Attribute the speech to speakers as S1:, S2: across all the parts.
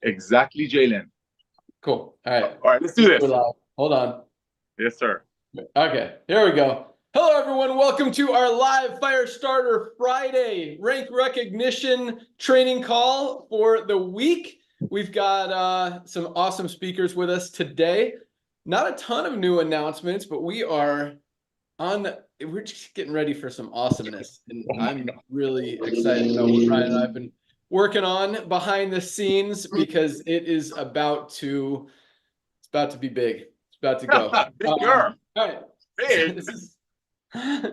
S1: Exactly, Jalen.
S2: Cool. All right.
S1: All right, let's do this.
S2: Hold on.
S1: Yes, sir.
S2: Okay, here we go. Hello, everyone. Welcome to our live Firestarter Friday rank recognition training call for the week. We've got some awesome speakers with us today. Not a ton of new announcements, but we're just getting ready for some awesomeness. And I'm really excited about what Ryan and I have been working on behind the scenes because it's about to be big. It's about to go.
S1: Bigger.
S2: All right.
S1: Big.
S2: This is
S1: Hey,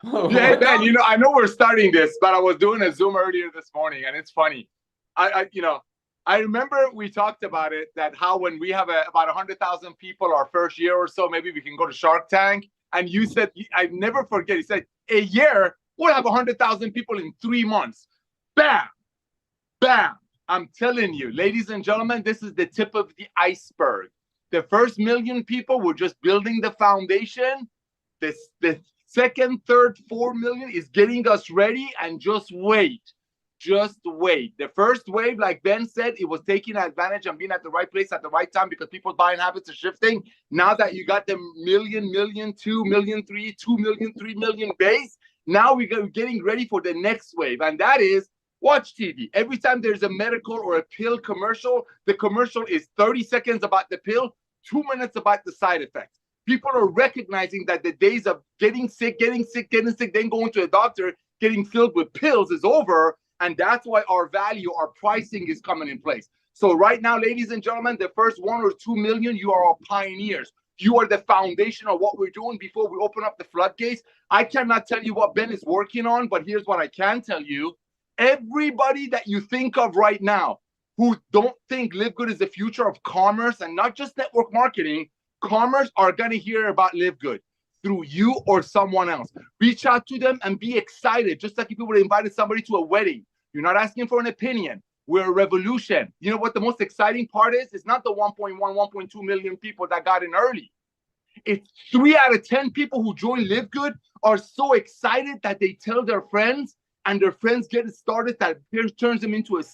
S1: Ben, I know we're starting this, but I was doing a Zoom earlier this morning, and it's funny. I remember we talked about it, that how when we have about 100,000 people our first year or so, maybe we can go to Shark Tank. And you said, I never forget, you said, a year, we'll have 100,000 people in 3 months. Bam, bam. I'm telling you, ladies and gentlemen, this is the tip of the iceberg. The first million people, we're just building the foundation. The second, third, 4 million is getting us ready, and just wait. Just wait. The first wave, like Ben said, it was taking advantage and being at the right place at the right time because people's buying habits are shifting. Now that you got the million, 2 million, 3, 2 million, 3 million base, now we're getting ready for the next wave. And that is watch TV. Every time there's a medical or a pill commercial, the commercial is 30 seconds about the pill, 2 minutes about the side effects. People are recognizing that the days of getting sick, then going to a doctor, getting filled with pills is over. And that's why our value, our pricing is coming in place. So right now, ladies and gentlemen, the first 1 or 2 million, you are our pioneers. You are the foundation of what we're doing before we open up the floodgates. I cannot tell you what Ben is working on, but here's what I can tell you. Everybody that you think of right now who don't think LiveGood is the future of commerce and not just network marketing, commerce are going to hear about LiveGood through you or someone else. Reach out to them and be excited, just like if you would have invited somebody to a wedding. You're not asking for an opinion. We're a revolution. You know what the most exciting part is? It's not the 1.1, 1.2 million people that got in early. It's 3 out of 10 people who join LiveGood are so excited that they tell their friends, and their friends get it started, that turns them into a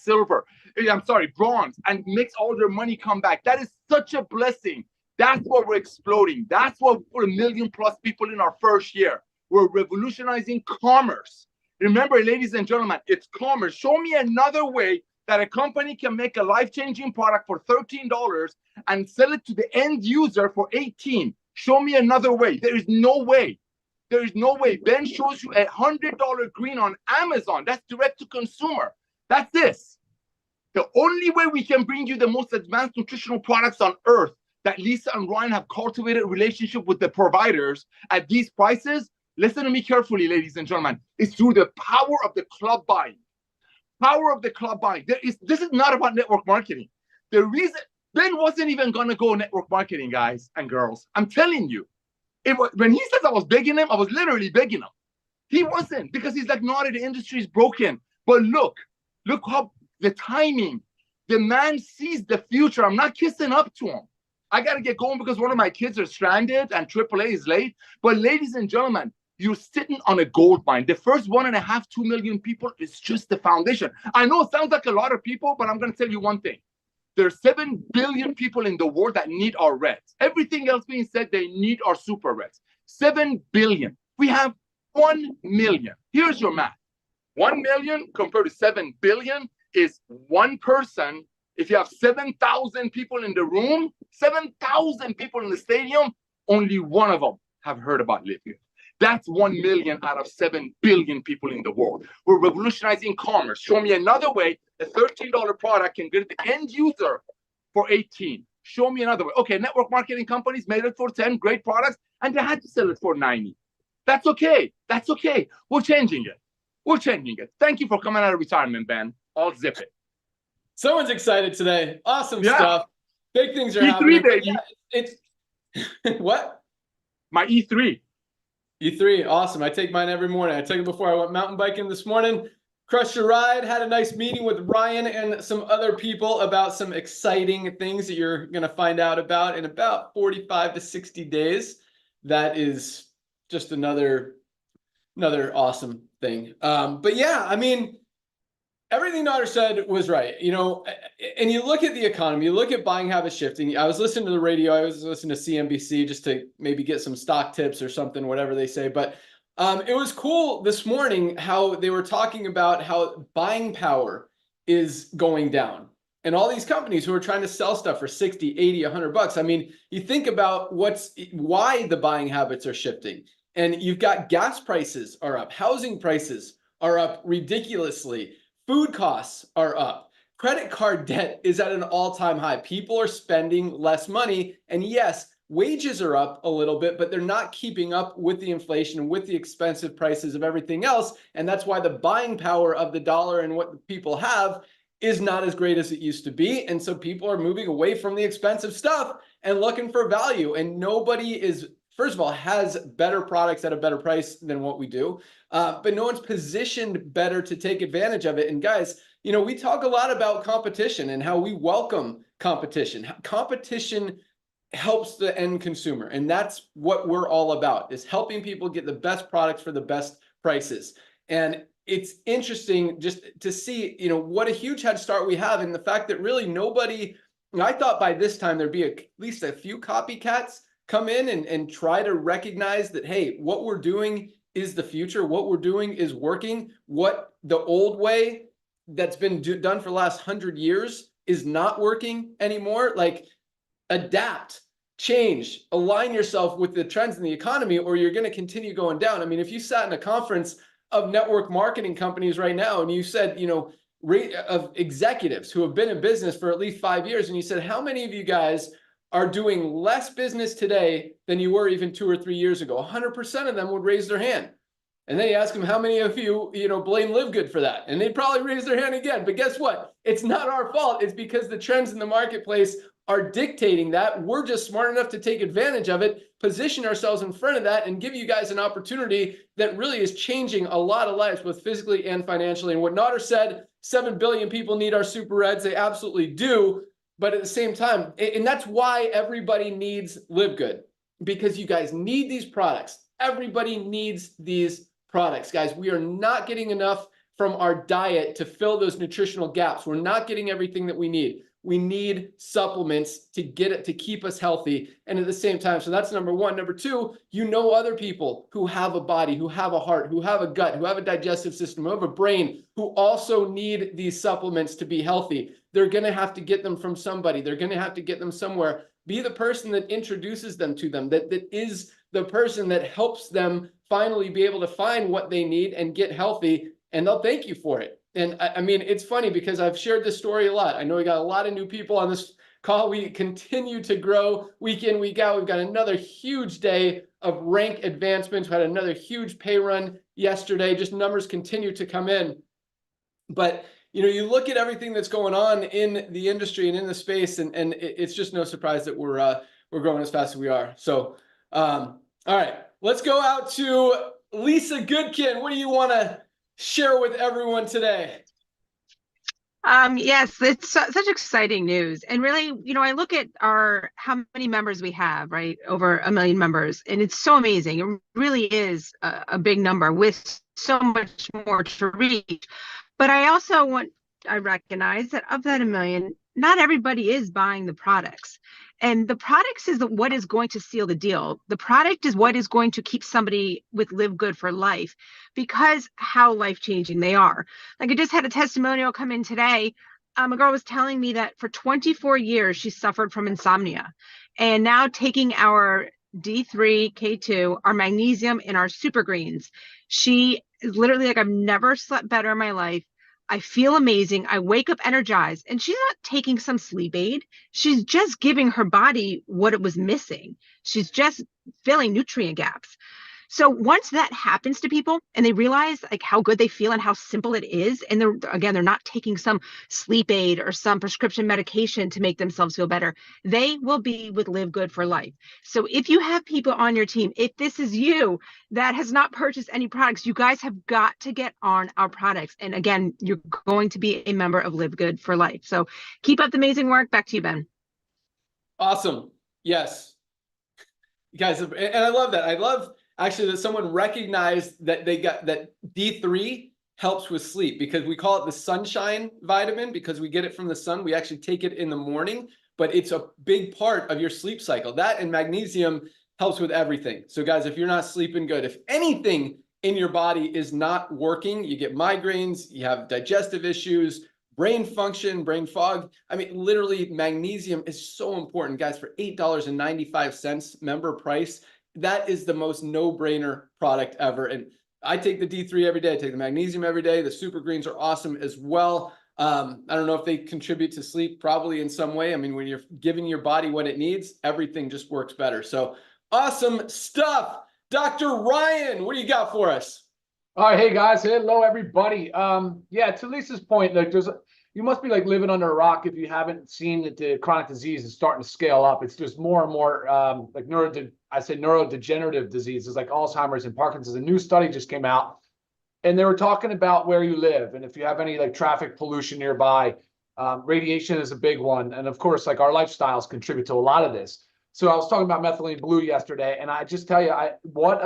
S1: bronze, and makes all their money come back. That is such a blessing. That's what we're exploding. That's what we're 1 million plus people in our first year. We're revolutionizing commerce. Remember, ladies and gentlemen, it's commerce. Show me another way that a company can make a life-changing product for $13 and sell it to the end user for $18. Show me another way. There is no way. There is no way. Ben shows you $100 green on Amazon. That's direct to consumer. That's this. The only way we can bring you the most advanced nutritional products on earth that Lisa and Ryan have cultivated a relationship with the providers at these prices, listen to me carefully, ladies and gentlemen, it's through the power of the club buying. Power of the club buying. This is not about network marketing. The reason Ben wasn't even going to go network marketing, guys and girls. I'm telling you. When he says I was begging him, I was literally begging him. He wasn't, because he's like, no, the industry is broken. But look how the timing. The man sees the future. I'm not kissing up to him. I got to get going because one of my kids are stranded and AAA is late. But ladies and gentlemen, you're sitting on a gold mine. The first 1.5, 2 million people is just the foundation. I know it sounds like a lot of people, but I'm going to tell you one thing. There's 7 billion people in the world that need our reds. Everything else being said, they need our super reds. 7 billion. We have 1 million. Here's your math. 1 million compared to 7 billion is one person. If you have 7,000 people in the room, 7,000 people in the stadium, only one of them have heard about LiveGood. That's 1 million out of 7 billion people in the world. We're revolutionizing commerce. Show me another way a $13 product can get the end user for 18. Show me another way. Okay, network marketing companies made it for 10, great products, and they had to sell it for 90. That's okay. That's okay. We're changing it. We're changing it. Thank you for coming out of retirement, Ben. I'll zip it.
S2: Someone's excited today. Awesome stuff. Big things are
S1: E3,
S2: happening.
S1: baby.
S2: Yeah, it's what?
S1: My E3.
S2: E3, awesome. I take mine every morning. I took it before I went mountain biking this morning. Crushed a ride, had a nice meeting with Ryan and some other people about some exciting things that you're going to find out about in about 45 to 60 days. That is just another awesome thing. But yeah, I mean, everything Daughter said was right, you know, and you look at the economy, you look at buying habits shifting. I was listening to the radio, I was listening to CNBC just to maybe get some stock tips or something, whatever they say. But it was cool this morning how they were talking about how buying power is going down. And all these companies who are trying to sell stuff for 60, 80, 100 bucks. I mean, you think about why the buying habits are shifting. And you've got gas prices are up, housing prices are up ridiculously. Food costs are up. Credit card debt is at an all-time high. People are spending less money. And yes, wages are up a little bit, but they're not keeping up with the inflation, with the expensive prices of everything else. And that's why the buying power of the dollar and what people have is not as great as it used to be. And so people are moving away from the expensive stuff and looking for value. And nobody is, first of all, has better products at a better price than what we do. But no one's positioned better to take advantage of it. And guys, you know, we talk a lot about competition and how we welcome competition. Competition helps the end consumer. And that's what we're all about, is helping people get the best products for the best prices. And it's interesting just to see, you know, what a huge head start we have in the fact that really nobody, I thought by this time there'd be at least a few copycats come in and try to recognize that, hey, what we're doing is the future. What we're doing is working. What the old way that's been done for the last 100 years is not working anymore. Like, adapt, change, align yourself with the trends in the economy, or you're going to continue going down. I mean, if you sat in a conference of network marketing companies right now and you said, you know, of executives who have been in business for at least 5 years, and you said, how many of you guys are doing less business today than you were even 2 or 3 years ago? 100% of them would raise their hand. And then you ask them, how many of you, you know, blame LiveGood for that? And they'd probably raise their hand again. But guess what? It's not our fault. It's because the trends in the marketplace are dictating that. We're just smart enough to take advantage of it, position ourselves in front of that, and give you guys an opportunity that really is changing a lot of lives, both physically and financially. And what Nader said, 7 billion people need our super reds. They absolutely do. But at the same time, and that's why everybody needs LiveGood, because you guys need these products. Everybody needs these products, guys. We are not getting enough from our diet to fill those nutritional gaps. We're not getting everything that we need. We need supplements to get it, to keep us healthy. And at the same time, so that's number one. Number two, you know other people who have a body, who have a heart, who have a gut, who have a digestive system, who have a brain, who also need these supplements to be healthy. They're going to have to get them from somebody. They're going to have to get them somewhere. Be the person that introduces them to them, that is the person that helps them finally be able to find what they need and get healthy, and they'll thank you for it. And I mean, it's funny because I've shared this story a lot. I know we got a lot of new people on this call. We continue to grow week in, week out. We've got another huge day of rank advancements. We had another huge pay run yesterday. Just numbers continue to come in. But you know, you look at everything that's going on in the industry and in the space, and it's just no surprise that we're growing as fast as we are. So, all right, let's go out to Lisa Goodkin. What do you want to share with everyone today?
S3: Yes, it's such exciting news. And really, you know, I look at how many members we have, right? Over 1 million members. And it's so amazing. It really is a big number with so much more to reach. But I recognize that of that 1 million, not everybody is buying the products. And the products is what is going to seal the deal. The product is what is going to keep somebody with LiveGood for life, because how life-changing they are. Like, I just had a testimonial come in today. A girl was telling me that for 24 years she suffered from insomnia, and now taking our D3, K2, our magnesium, and our super greens, she is literally like, I've never slept better in my life. I feel amazing. I wake up energized. And she's not taking some sleep aid. She's just giving her body what it was missing. She's just filling nutrient gaps. So once that happens to people and they realize like how good they feel and how simple it is, and they're not taking some sleep aid or some prescription medication to make themselves feel better, they will be with LiveGood for life. So if you have people on your team, if this is you that has not purchased any products, you guys have got to get on our products. And again, you're going to be a member of LiveGood for life. So keep up the amazing work. Back to you, Ben.
S2: Awesome. Yes. Guys, and I love that. I love actually that someone recognized that they got that D3 helps with sleep, because we call it the sunshine vitamin because we get it from the sun. We actually take it in the morning, but it's a big part of your sleep cycle. That and magnesium helps with everything. So guys, if you're not sleeping good, if anything in your body is not working, you get migraines, you have digestive issues, brain function, brain fog. I mean, literally magnesium is so important, guys. For $8.95 member price, that is the most no-brainer product ever. And I take the D3 every day. I take the magnesium every day. The super greens are awesome as well. I don't know if they contribute to sleep, probably in some way. I mean, when you're giving your body what it needs, everything just works better. So awesome stuff. Dr. Ryan, what do you got for us?
S4: All right, hey guys, hello everybody. Yeah, to Lisa's point, like you must be like living under a rock if you haven't seen that the chronic disease is starting to scale up. It's just more and more like neurodegenerative diseases like Alzheimer's and Parkinson's. A new study just came out, and they were talking about where you live and if you have any like traffic pollution nearby. Radiation is a big one, and of course, like our lifestyles contribute to a lot of this. So I was talking about methylene blue yesterday, and I just tell you, what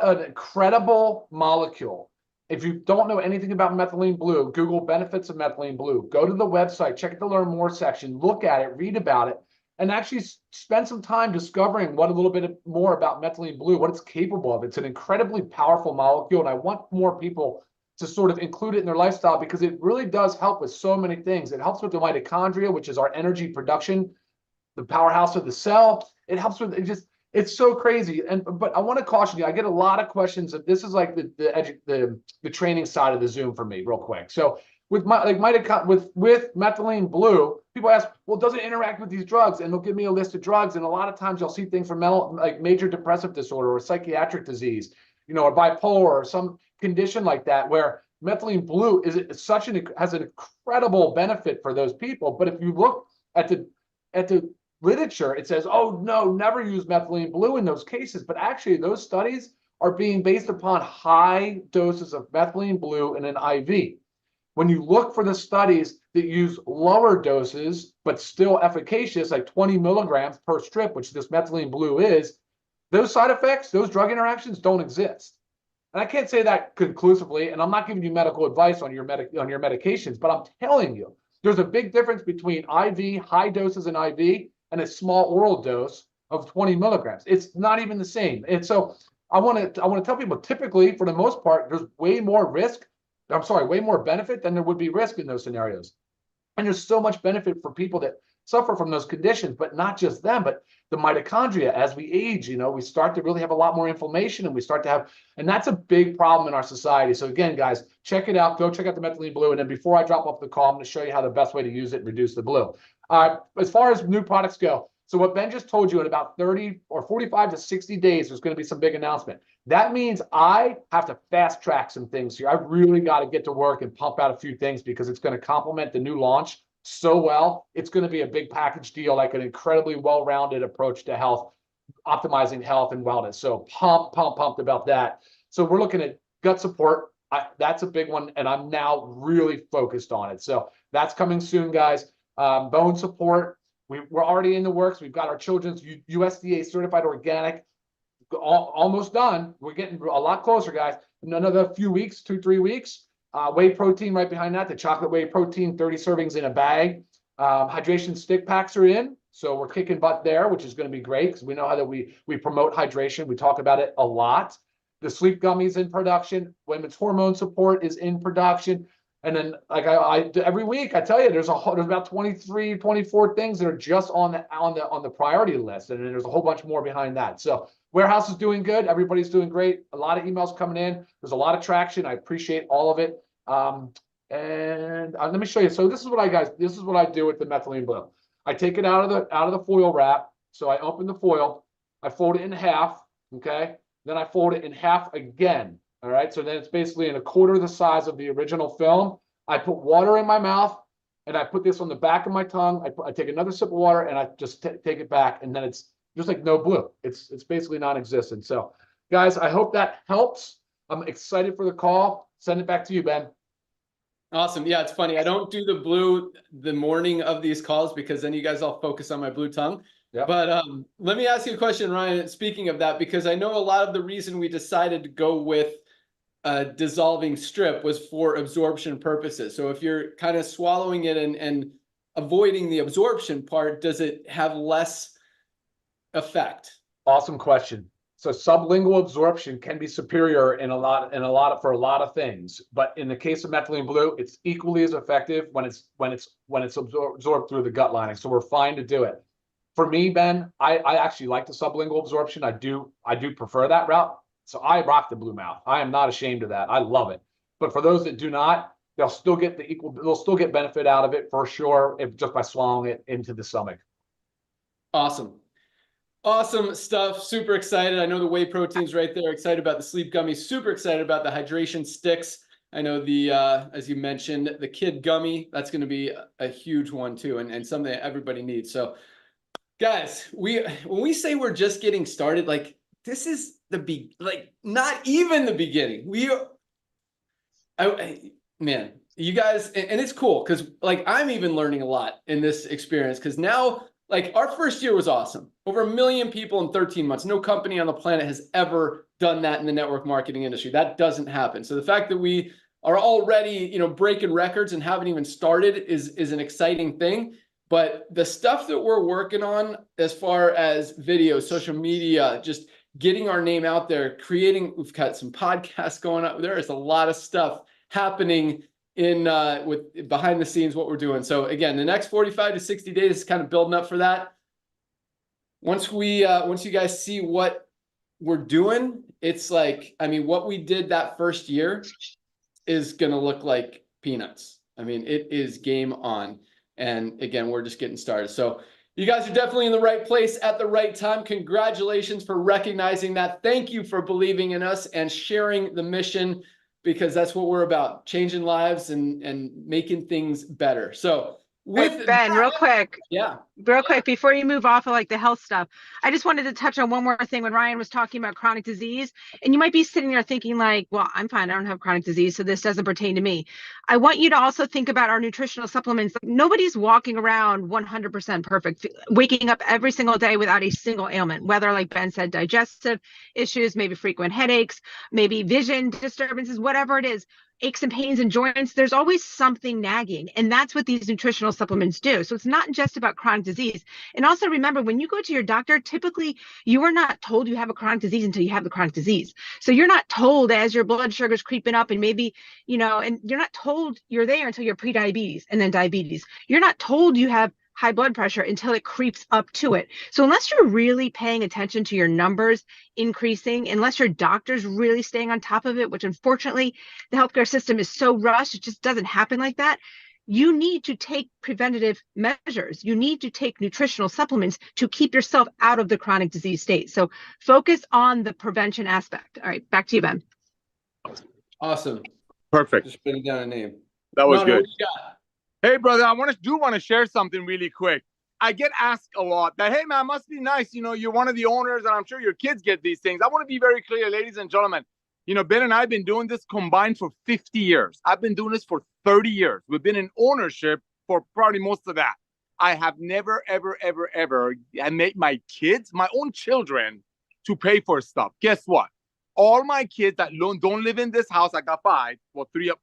S4: an incredible molecule. If you don't know anything about methylene blue, Google benefits of methylene blue. Go to the website, check the Learn More section, look at it, read about it, and actually spend some time discovering what a little bit more about methylene blue, what it's capable of. It's an incredibly powerful molecule, and I want more people to sort of include it in their lifestyle because it really does help with so many things. It helps with the mitochondria, which is our energy production, the powerhouse of the cell. It helps with it's so crazy. But I want to caution you, I get a lot of questions. This is like the training side of the Zoom for me, real quick. So with methylene blue, people ask, well, does it interact with these drugs? And they'll give me a list of drugs. And a lot of times you'll see things from like major depressive disorder or psychiatric disease, or bipolar or some condition like that, where methylene blue has an incredible benefit for those people. But if you look at the literature, it says, oh no, never use methylene blue in those cases. But actually those studies are being based upon high doses of methylene blue in an IV. When you look for the studies that use lower doses, but still efficacious, like 20 milligrams per strip, which this methylene blue is, those side effects, those drug interactions don't exist. And I can't say that conclusively, and I'm not giving you medical advice on your medications, but I'm telling you, there's a big difference between IV, high doses in IV, and a small oral dose of 20 milligrams. It's not even the same. And so I want to tell people, typically, for the most part, there's way more benefit than there would be risk in those scenarios. And there's so much benefit for people that suffer from those conditions, but not just them, but the mitochondria. As we age, we start to really have a lot more inflammation, and we start to have, and that's a big problem in our society. So again, guys, check it out. Go check out the methylene blue. And then before I drop off the call, I'm going to show you how the best way to use it and reduce the blue. As far as new products go, so what Ben just told you, in about 30 or 45 to 60 days, there's going to be some big announcement. That means I have to fast track some things here. I really got to get to work and pump out a few things because it's going to complement the new launch so well. It's going to be a big package deal, like an incredibly well-rounded approach to health, optimizing health and wellness. So pumped about that. So we're looking at gut support. That's a big one, and I'm now really focused on it. So that's coming soon, guys. Bone support, we're already in the works. We've got our children's USDA certified organic almost done. We're getting a lot closer, guys. In another few weeks, 2-3 weeks. Whey protein right behind that, the chocolate whey protein, 30 servings in a bag. Hydration stick packs are in, so we're kicking butt there, which is going to be great because we know how that we promote hydration. We talk about it a lot. The sleep gummies in production. Women's hormone support is in production. And then, like I every week, I tell you, there's about 23, 24 things that are just on the priority list, and then there's a whole bunch more behind that. So warehouse is doing good. Everybody's doing great. A lot of emails coming in. There's a lot of traction. I appreciate all of it. And let me show you. So this is what I do with the methylene blue. I take it out of the foil wrap. So I open the foil. I fold it in half. Okay. Then I fold it in half again. All right, so then it's basically in a quarter the size of the original film. I put water in my mouth, and I put this on the back of my tongue. I take another sip of water, and I just take it back, and then it's just like no blue. It's basically non-existent. So, guys, I hope that helps. I'm excited for the call. Send it back to you, Ben.
S2: Awesome. Yeah, it's funny. I don't do the blue the morning of these calls because then you guys all focus on my blue tongue. Yep. But let me ask you a question, Ryan, speaking of that, because I know a lot of the reason we decided to go with dissolving strip was for absorption purposes. So if you're kind of swallowing it and avoiding the absorption part, does it have less effect?
S4: Awesome question. So sublingual absorption can be superior in a lot for a lot of things, but in the case of methylene blue, it's equally as effective when it's absorbed through the gut lining. So we're fine to do it. For me, Ben, I actually like the sublingual absorption. I do prefer that route. So I rock the blue mouth. I am not ashamed of that. I love it. But for those that do not, they'll still get benefit out of it for sure, if just by swallowing it into the stomach.
S2: Awesome. Awesome stuff. Super excited. I know the whey protein's right there. Excited about the sleep gummy. Super excited about the hydration sticks. I know the, as you mentioned, the kid gummy, that's going to be a huge one too, and something that everybody needs. So guys, when we say we're just getting started, like this is not even the beginning. Man, you guys, and it's cool because like I'm even learning a lot in this experience because now, like our first year was awesome. Over 1 million people in 13 months. No company on the planet has ever done that in the network marketing industry. That doesn't happen. So the fact that we are already, breaking records and haven't even started is an exciting thing. But the stuff that we're working on as far as video, social media, just getting our name out there, we've got some podcasts going up. There is a lot of stuff happening with behind the scenes, what we're doing. So again, the next 45 to 60 days is kind of building up for that. Once you guys see what we're doing, it's like, what we did that first year is going to look like peanuts. It is game on. And again, we're just getting started. So you guys are definitely in the right place at the right time. Congratulations for recognizing that. Thank you for believing in us and sharing the mission, because that's what we're about, changing lives and making things better. So with
S3: Ben, real quick.
S2: Yeah.
S3: Real quick, before you move off of like the health stuff, I just wanted to touch on one more thing when Ryan was talking about chronic disease. And you might be sitting there thinking like, well, I'm fine. I don't have chronic disease, so this doesn't pertain to me. I want you to also think about our nutritional supplements. Nobody's walking around 100% perfect, waking up every single day without a single ailment, whether, like Ben said, digestive issues, maybe frequent headaches, maybe vision disturbances, whatever it is. Aches and pains and joints, there's always something nagging. And that's what these nutritional supplements do. So it's not just about chronic disease. And also remember, when you go to your doctor, typically you are not told you have a chronic disease until you have the chronic disease. So you're not told as your blood sugar's creeping up and maybe, and you're not told you're there until you're pre-diabetes and then diabetes. You're not told you have high blood pressure until it creeps up to it. So unless you're really paying attention to your numbers increasing, unless your doctor's really staying on top of it, which unfortunately the healthcare system is so rushed, it just doesn't happen like that. You need to take preventative measures. You need to take nutritional supplements to keep yourself out of the chronic disease state. So focus on the prevention aspect. All right, back to you, Ben.
S2: Awesome.
S1: Perfect.
S2: Just putting down a name.
S1: That was
S2: Mano,
S1: good.
S2: what you got?
S1: Hey, brother, I want to share something really quick. I get asked a lot that, hey, man, must be nice. You're one of the owners, and I'm sure your kids get these things. I want to be very clear, ladies and gentlemen. Ben and I have been doing this combined for 50 years. I've been doing this for 30 years. We've been in ownership for probably most of that. I have never, ever, ever, ever made my kids, my own children, to pay for stuff. Guess what? All my kids that don't live in this house, I got 5. Well, three of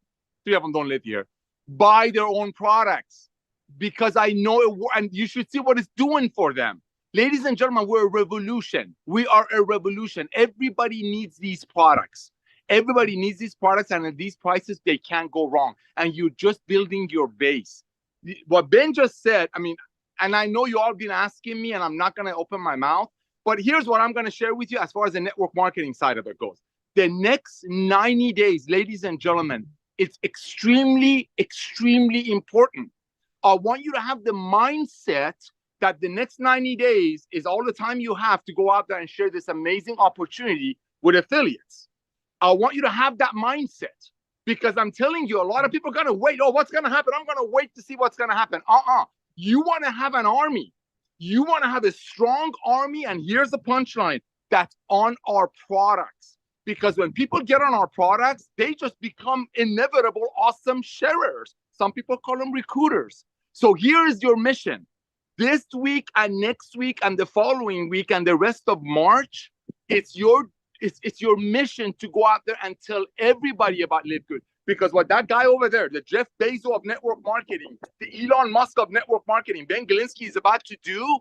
S1: them don't live here. Buy their own products because I know it, and you should see what it's doing for them. Ladies and gentlemen, we're a revolution. We are a revolution. Everybody needs these products. Everybody needs these products, and at these prices, they can't go wrong. And you're just building your base. What Ben just said, and I know you all been asking me, and I'm not going to open my mouth, but here's what I'm going to share with you as far as the network marketing side of it goes. The next 90 days, ladies and gentlemen, it's extremely, extremely important. I want you to have the mindset that the next 90 days is all the time you have to go out there and share this amazing opportunity with affiliates. I want you to have that mindset, because I'm telling you, a lot of people are going to wait. Oh, what's going to happen? I'm going to wait to see what's going to happen. You want to have an army. You want to have a strong army. And here's the punchline, that's on our products. Because when people get on our products, they just become inevitable, awesome sharers. Some people call them recruiters. So here is your mission. This week and next week and the following week and the rest of March, it's your it's your mission to go out there and tell everybody about LiveGood. Because what that guy over there, the Jeff Bezos of network marketing, the Elon Musk of network marketing, Ben Galinsky is about to do,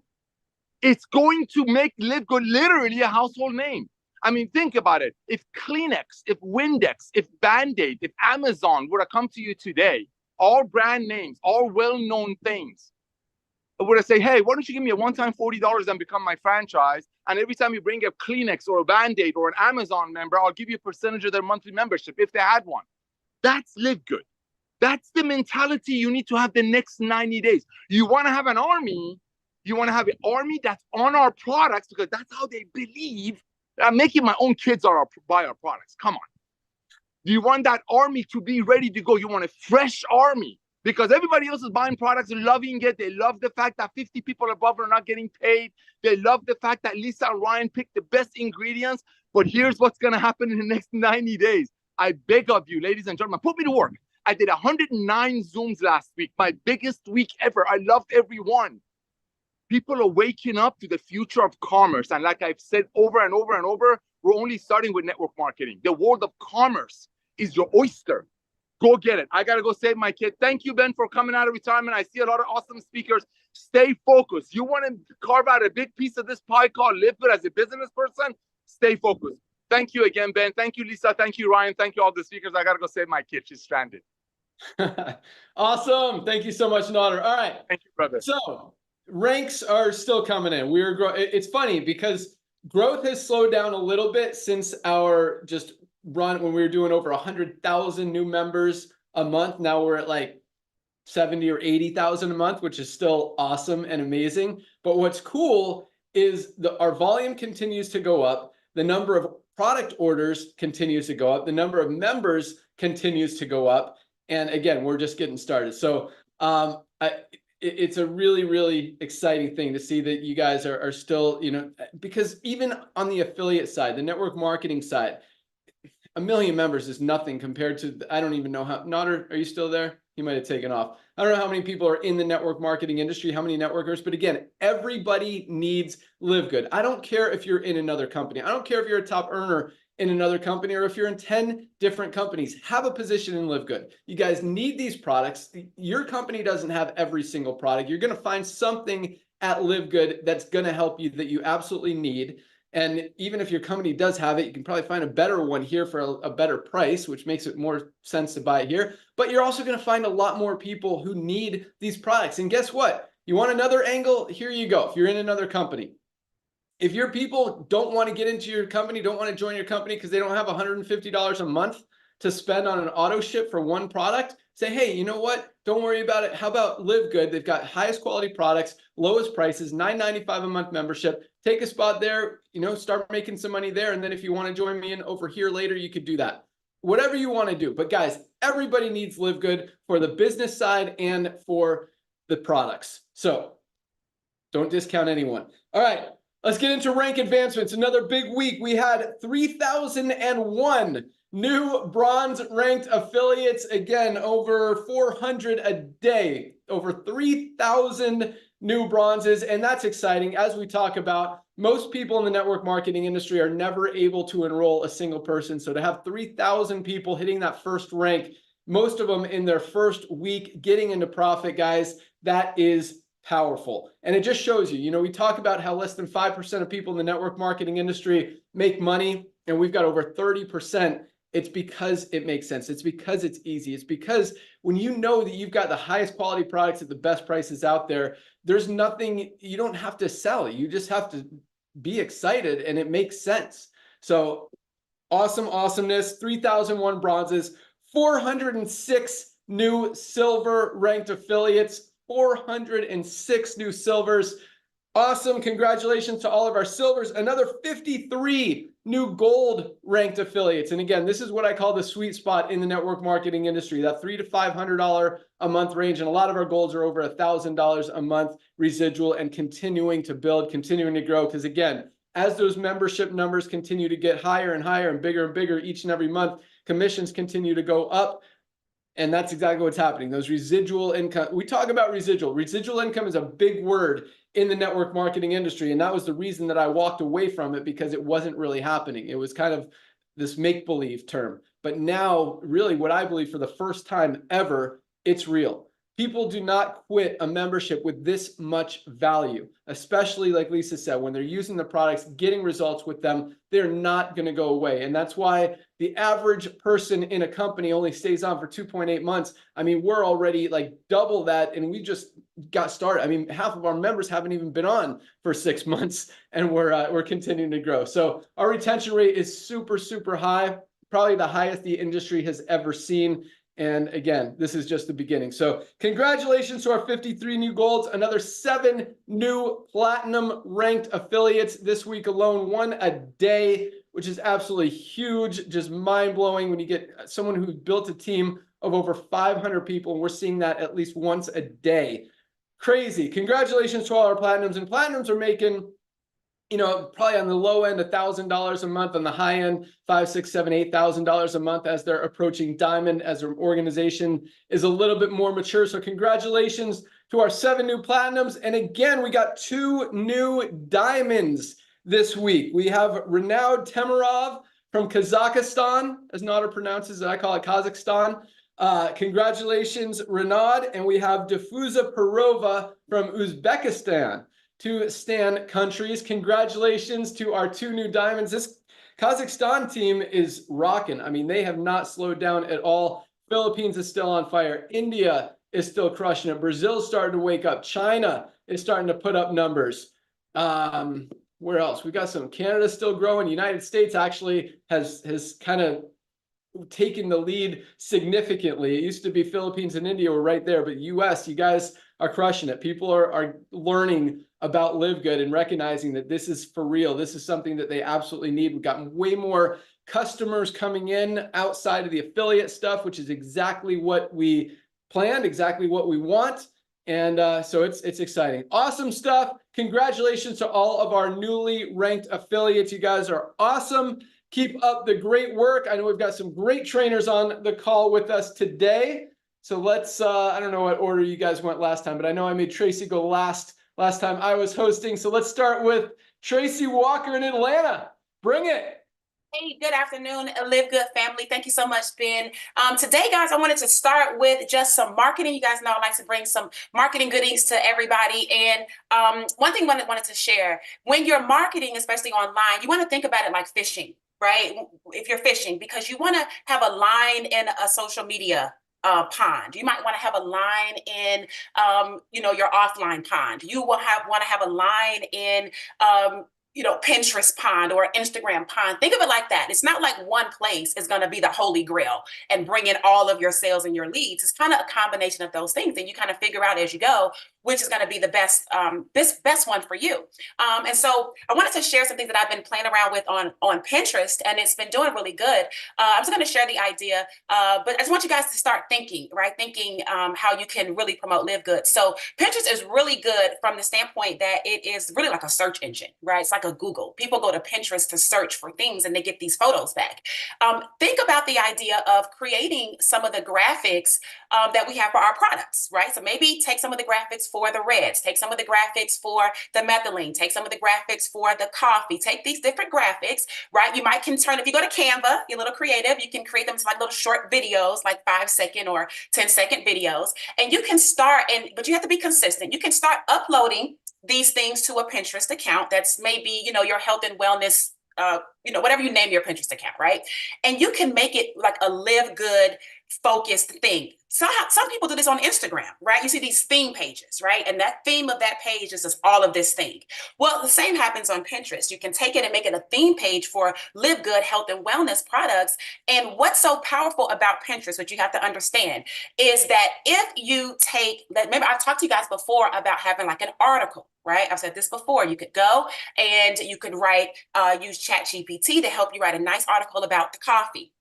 S1: it's going to make LiveGood literally a household name. I mean, think about it. If Kleenex, if Windex, if Band-Aid, if Amazon were to come to you today, all brand names, all well-known things, would I say, hey, why don't you give me a one-time $40 and become my franchise? And every time you bring a Kleenex or a Band-Aid or an Amazon member, I'll give you a percentage of their monthly membership if they had one. That's LiveGood. That's the mentality you need to have the next 90 days. You want to have an army. You want to have an army that's on our products because that's how they believe. I'm making my own kids buy our products. Come on. You want that army to be ready to go. You want a fresh army because everybody else is buying products and loving it. They love the fact that 50 people above are not getting paid. They love the fact that Lisa and Ryan picked the best ingredients. But here's what's going to happen in the next 90 days. I beg of you, ladies and gentlemen, put me to work. I did 109 Zooms last week, my biggest week ever. I loved every one. People are waking up to the future of commerce. And like I've said over and over and over, we're only starting with network marketing. The world of commerce is your oyster. Go get it. I got to go save my kid. Thank you, Ben, for coming out of retirement. I see a lot of awesome speakers. Stay focused. You want to carve out a big piece of this pie called LiveGood as a business person? Stay focused. Thank you again, Ben. Thank you, Lisa. Thank you, Ryan. Thank you, all the speakers. I got to go save my kid. She's stranded.
S2: Awesome. Thank you so much, Nader. All right.
S1: Thank you, brother.
S2: So ranks are still coming in. It's funny because growth has slowed down a little bit since our just run when we were doing over 100,000 new members a month. Now we're at like 70 or 80,000 a month, which is still awesome and amazing. But what's cool is our volume continues to go up. The number of product orders continues to go up. The number of members continues to go up. And again, we're just getting started. So it's a really, really exciting thing to see that you guys are still, because even on the affiliate side, the network marketing side, 1 million members is nothing compared to, I don't even know how, Nader, are you still there? He might have taken off. I don't know how many people are in the network marketing industry, how many networkers, but again, everybody needs LiveGood. I don't care if you're in another company. I don't care if you're a top earner in another company or if you're in 10 different companies, have a position in LiveGood. You guys need these products. Your company doesn't have every single product. You're going to find something at LiveGood that's going to help you that you absolutely need. And even if your company does have it, you can probably find a better one here for a better price, which makes it more sense to buy it here. But you're also going to find a lot more people who need these products. And guess what? You want another angle? Here you go. If you're in another company. If your people don't want to get into your company, don't want to join your company because they don't have $150 a month to spend on an auto ship for one product, say, hey, you know what? Don't worry about it. How about LiveGood? They've got highest quality products, lowest prices, $9.95 a month membership. Take a spot there, start making some money there. And then if you want to join me in over here later, you could do that. Whatever you want to do. But guys, everybody needs LiveGood for the business side and for the products. So don't discount anyone. All right. Let's get into rank advancements. Another big week. We had 3,001 new bronze ranked affiliates. Again, over 400 a day, over 3,000 new bronzes. And that's exciting. As we talk about, most people in the network marketing industry are never able to enroll a single person. So to have 3,000 people hitting that first rank, most of them in their first week getting into profit, guys, that is powerful. And it just shows you, we talk about how less than 5% of people in the network marketing industry make money, and we've got over 30%. It's because it makes sense. It's because it's easy. It's because when you know that you've got the highest quality products at the best prices out there, there's nothing, you don't have to sell. You just have to be excited, and it makes sense. So awesomeness, 3,001 bronzes, 406 new silver ranked affiliates, 406 new silvers. Awesome. Congratulations to all of our silvers. Another 53 new gold ranked affiliates. And again, this is what I call the sweet spot in the network marketing industry, that $300 to $500 a month range. And a lot of our golds are over $1,000 a month residual and continuing to build, continuing to grow. Because again, as those membership numbers continue to get higher and higher and bigger each and every month, commissions continue to go up. And that's exactly what's happening. Those residual income, we talk about residual. Residual income is a big word in the network marketing industry. And that was the reason that I walked away from it, because it wasn't really happening. It was kind of this make-believe term. But now, really, what I believe for the first time ever, it's real. People do not quit a membership with this much value, especially like Lisa said, when they're using the products, getting results with them, they're not going to go away. And that's why the average person in a company only stays on for 2.8 months. I mean, we're already like double that, and we just got started. I mean, half of our members haven't even been on for 6 months, and we're continuing to grow. So our retention rate is super, super high, probably the highest the industry has ever seen. And again, this is just the beginning. So congratulations to our 53 new golds, another 7 new platinum ranked affiliates this week alone, 1 a day, which is absolutely huge, just mind blowing when you get someone who built a team of over 500 people. And we're seeing that at least once a day. Crazy. Congratulations to all our platinums, and platinums are making, you know, probably on the low end, $1,000 a month, on the high end, $5,000, $6,000, $7,000, $8,000 a month as they're approaching diamond, as their organization is a little bit more mature. So congratulations to our 7 new platinums. And again, we got 2 new diamonds this week. We have Renaud Temirov from Kazakhstan, as Nader pronounces it, I call it Kazakhstan. Congratulations, Renaud. And we have Difuza Perova from Uzbekistan. 2 Stan countries. Congratulations to our 2 new diamonds. This Kazakhstan team is rocking. I mean, they have not slowed down at all. Philippines is still on fire. India is still crushing it. Brazil's starting to wake up. China is starting to put up numbers. Where else? We got some. Canada still growing. United States actually has kind of taken the lead significantly. It used to be Philippines and India were right there, but US, you guys are crushing it. People are learning about LiveGood and recognizing that this is for real. This is something that they absolutely need. We've gotten way more customers coming in outside of the affiliate stuff, which is exactly what we planned, exactly what we want. And so it's exciting. Awesome stuff. Congratulations to all of our newly ranked affiliates. You guys are awesome. Keep up the great work. I know we've got some great trainers on the call with us today. So let's, I don't know what order you guys went last time, but I know I made Tracy go last time I was hosting. So let's start with Tracy Walker in Atlanta. Bring it.
S5: Hey, good afternoon, LiveGood family. Thank you so much, Ben. Today, guys, I wanted to start with just some marketing. You guys know I like to bring some marketing goodies to everybody. And one thing I wanted to share, when you're marketing, especially online, you want to think about it like fishing, right? If you're fishing, because you want to have a line in a social media pond. You might want to have a line in, your offline pond. You will want to have a line in, Pinterest pond or Instagram pond. Think of it like that. It's not like one place is going to be the holy grail and bring in all of your sales and your leads. It's kind of a combination of those things, and you kind of figure out as you go which is going to be the best one for you. And so I wanted to share some things that I've been playing around with on Pinterest, and it's been doing really good. I'm just going to share the idea, but I just want you guys to start thinking, right? Thinking how you can really promote LiveGood. So Pinterest is really good from the standpoint that it is really like a search engine, right? It's like a Google. People go to Pinterest to search for things, and they get these photos back. Think about the idea of creating some of the graphics that we have for our products, right? So maybe take some of the graphics for the reds, take some of the graphics for the methylene, take some of the graphics for the coffee, take these different graphics, right? You might can turn, if you go to Canva, you're a little creative, you can create them to like little short videos, like 5-second or 10-second videos. And you can start, but you have to be consistent. You can start uploading these things to a Pinterest account that's maybe, your health and wellness, whatever you name your Pinterest account, right? And you can make it like a LiveGood focused thing. So some people do this on Instagram, right? You see these theme pages, right? And that theme of that page is just all of this thing. Well, the same happens on Pinterest. You can take it and make it a theme page for LiveGood health and wellness products. And what's so powerful about Pinterest, what you have to understand, is that if you remember I've talked to you guys before about having like an article, right? I've said this before. You could go and you could use ChatGPT to help you write a nice article about the coffee.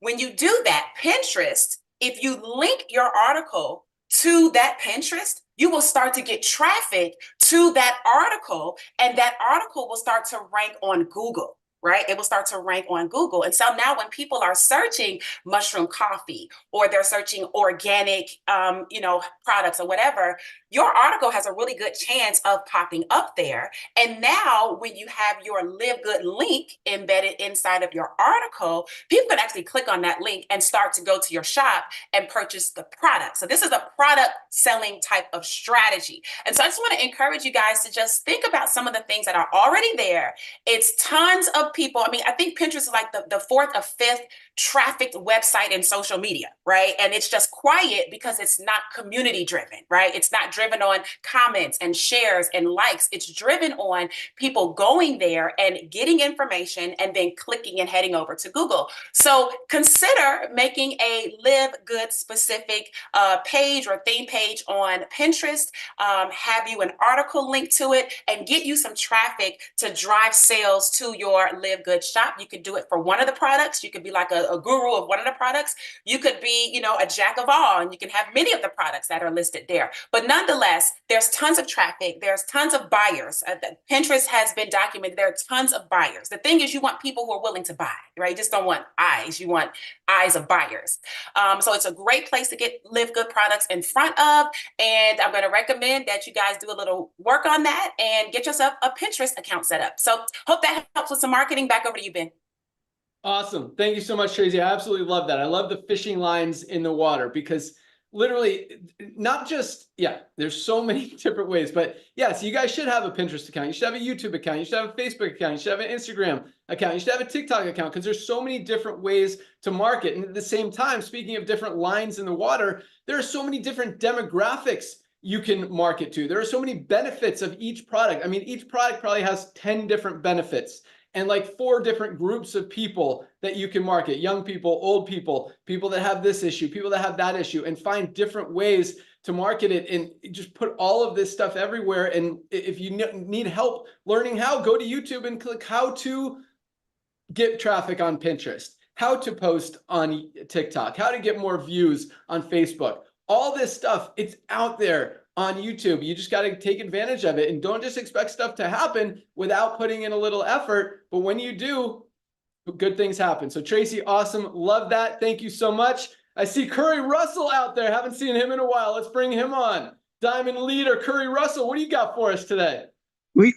S5: When you do that, Pinterest, if you link your article to that Pinterest, you will start to get traffic to that article, and that article will start to rank on Google, right? It will start to rank on Google. And so now when people are searching mushroom coffee or they're searching organic, products or whatever, your article has a really good chance of popping up there. And now when you have your LiveGood link embedded inside of your article, people can actually click on that link and start to go to your shop and purchase the product. So this is a product selling type of strategy. And so I just want to encourage you guys to just think about some of the things that are already there. It's tons of people. I mean, I think Pinterest is like the fourth or fifth trafficked website in social media, right? And it's just quiet because it's not community driven, right? It's not driven on comments and shares and likes. It's driven on people going there and getting information and then clicking and heading over to Google. So consider making a LiveGood specific page or theme page on Pinterest, have you an article link to it, and get you some traffic to drive sales to your LiveGood shop. You could do it for one of the products. You could be like a guru of one of the products. You could be, a jack of all, and you can have many of the products that are listed there. But nonetheless, there's tons of traffic. There's tons of buyers. Pinterest has been documented. There are tons of buyers. The thing is, you want people who are willing to buy, right? You just don't want eyes. You want eyes of buyers. So it's a great place to get LiveGood products in front of. And I'm going to recommend that you guys do a little work on that and get yourself a Pinterest account set up. So hope that helps with some marketing. Back over to you, Ben.
S2: Awesome. Thank you so much, Tracy. I absolutely love that. I love the fishing lines in the water because literally not just, there's so many different ways, but so you guys should have a Pinterest account. You should have a YouTube account. You should have a Facebook account. You should have an Instagram account. You should have a TikTok account because there's so many different ways to market. And at the same time, speaking of different lines in the water, there are so many different demographics you can market to. There are so many benefits of each product. I mean, each product probably has 10 different benefits and like 4 different groups of people that you can market: young people, old people, people that have this issue, people that have that issue, and find different ways to market it and just put all of this stuff everywhere. And if you need help learning how, go to YouTube and click how to get traffic on Pinterest, how to post on TikTok, how to get more views on Facebook. All this stuff, it's out there on YouTube. You just got to take advantage of it and don't just expect stuff to happen without putting in a little effort. But when you do, good things happen. So Tracy, awesome. Love that. Thank you so much. I see Curry Russell out there. Haven't seen him in a while. Let's bring him on. Diamond leader, Curry Russell. What do you got for us today?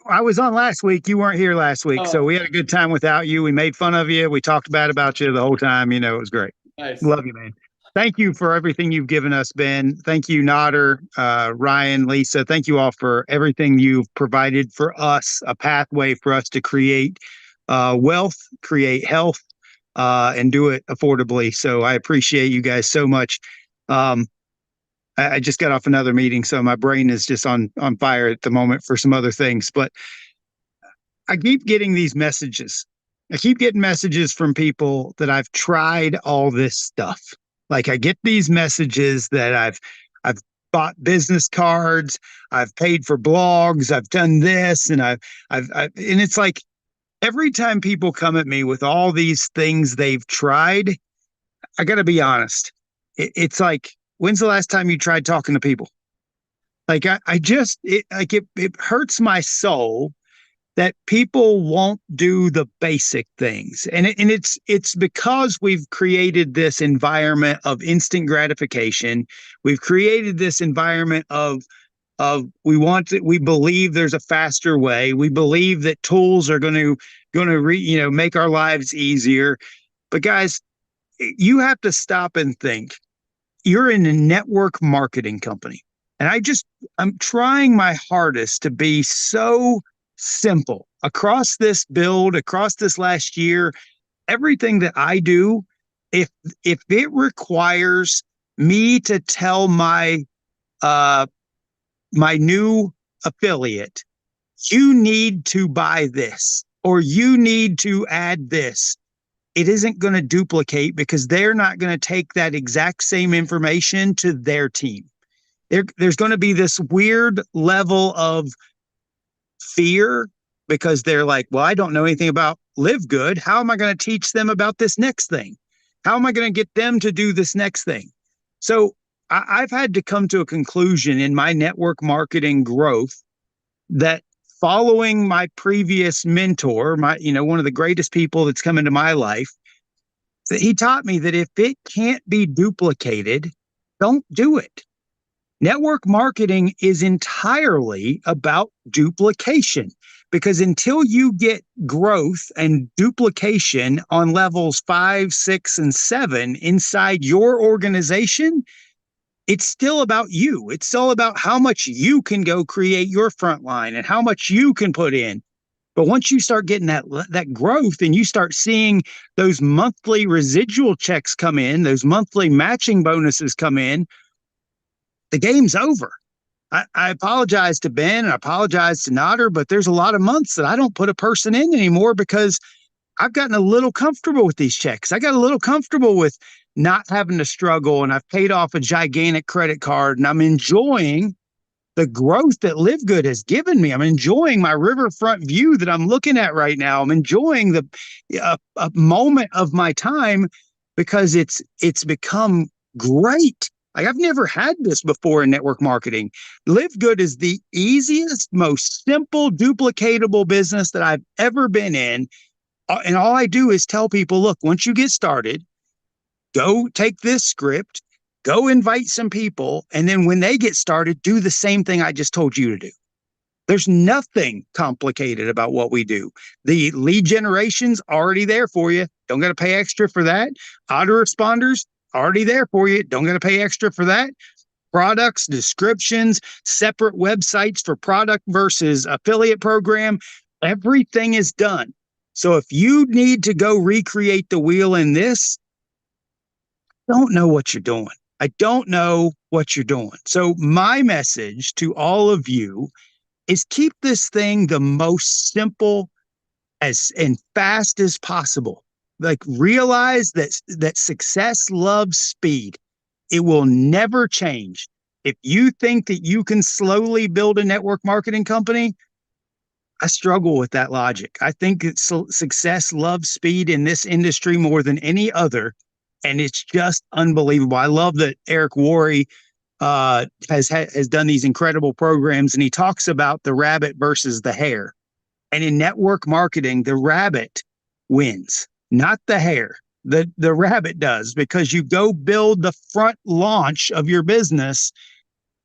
S6: I was on last week. You weren't here last week. So we had a good time without you. We made fun of you. We talked bad about you the whole time. It was great.
S2: Nice.
S6: Love you, man. Thank you for everything you've given us, Ben. Thank you, Nader, Ryan, Lisa. Thank you all for everything you've provided for us, a pathway for us to create wealth, create health, and do it affordably. So I appreciate you guys so much. I just got off another meeting, so my brain is just on fire at the moment for some other things. But I keep getting these messages. I keep getting messages from people that I've tried all this stuff. Like I get these messages that I've bought business cards, I've paid for blogs, I've done this, and and it's like every time people come at me with all these things they've tried, I got to be honest. It's like, when's the last time you tried talking to people? Like it hurts my soul that people won't do the basic things. And it's because we've created this environment of instant gratification. We've created this environment of we believe there's a faster way. We believe that tools are going to make our lives easier. But guys, you have to stop and think. You're in a network marketing company. And I'm trying my hardest to be so simple across this build, across this last year. Everything that I do, if it requires me to tell my new affiliate, you need to buy this or you need to add this, it isn't going to duplicate because they're not going to take that exact same information to their team. There's going to be this weird level of fear because they're like, well, I don't know anything about LiveGood. How am I going to teach them about this next thing? How am I going to get them to do this next thing? So I've had to come to a conclusion in my network marketing growth that following my previous mentor, one of the greatest people that's come into my life, that he taught me that if it can't be duplicated, don't do it. Network marketing is entirely about duplication, because until you get growth and duplication on levels 5, 6, and 7 inside your organization, it's still about you. It's all about how much you can go create your front line and how much you can put in. But once you start getting that growth and you start seeing those monthly residual checks come in, those monthly matching bonuses come in, the game's over. I apologize to Ben and I apologize to Nodder, but there's a lot of months that I don't put a person in anymore because I've gotten a little comfortable with these checks. I got a little comfortable with not having to struggle, and I've paid off a gigantic credit card, and I'm enjoying the growth that LiveGood has given me. I'm enjoying my riverfront view that I'm looking at right now. I'm enjoying a moment of my time because it's become great. Like, I've never had this before in network marketing. LiveGood is the easiest, most simple, duplicatable business that I've ever been in. And all I do is tell people, look, once you get started, go take this script, go invite some people, and then when they get started, do the same thing I just told you to do. There's nothing complicated about what we do. The lead generation's already there for you. Don't got to pay extra for that. Autoresponders, already there for you. Don't got to pay extra for that. Products, descriptions, separate websites for product versus affiliate program. Everything is done. So if you need to go recreate the wheel in this, don't know what you're doing. I don't know what you're doing. So my message to all of you is keep this thing the most simple and fast as possible. Like, realize that success loves speed. It will never change. If you think that you can slowly build a network marketing company, I struggle with that logic. I think that success loves speed in this industry more than any other. And it's just unbelievable. I love that Eric Worre has done these incredible programs, and he talks about the rabbit versus the hare. And in network marketing, the rabbit wins, not the hare. The rabbit does, because you go build the front launch of your business,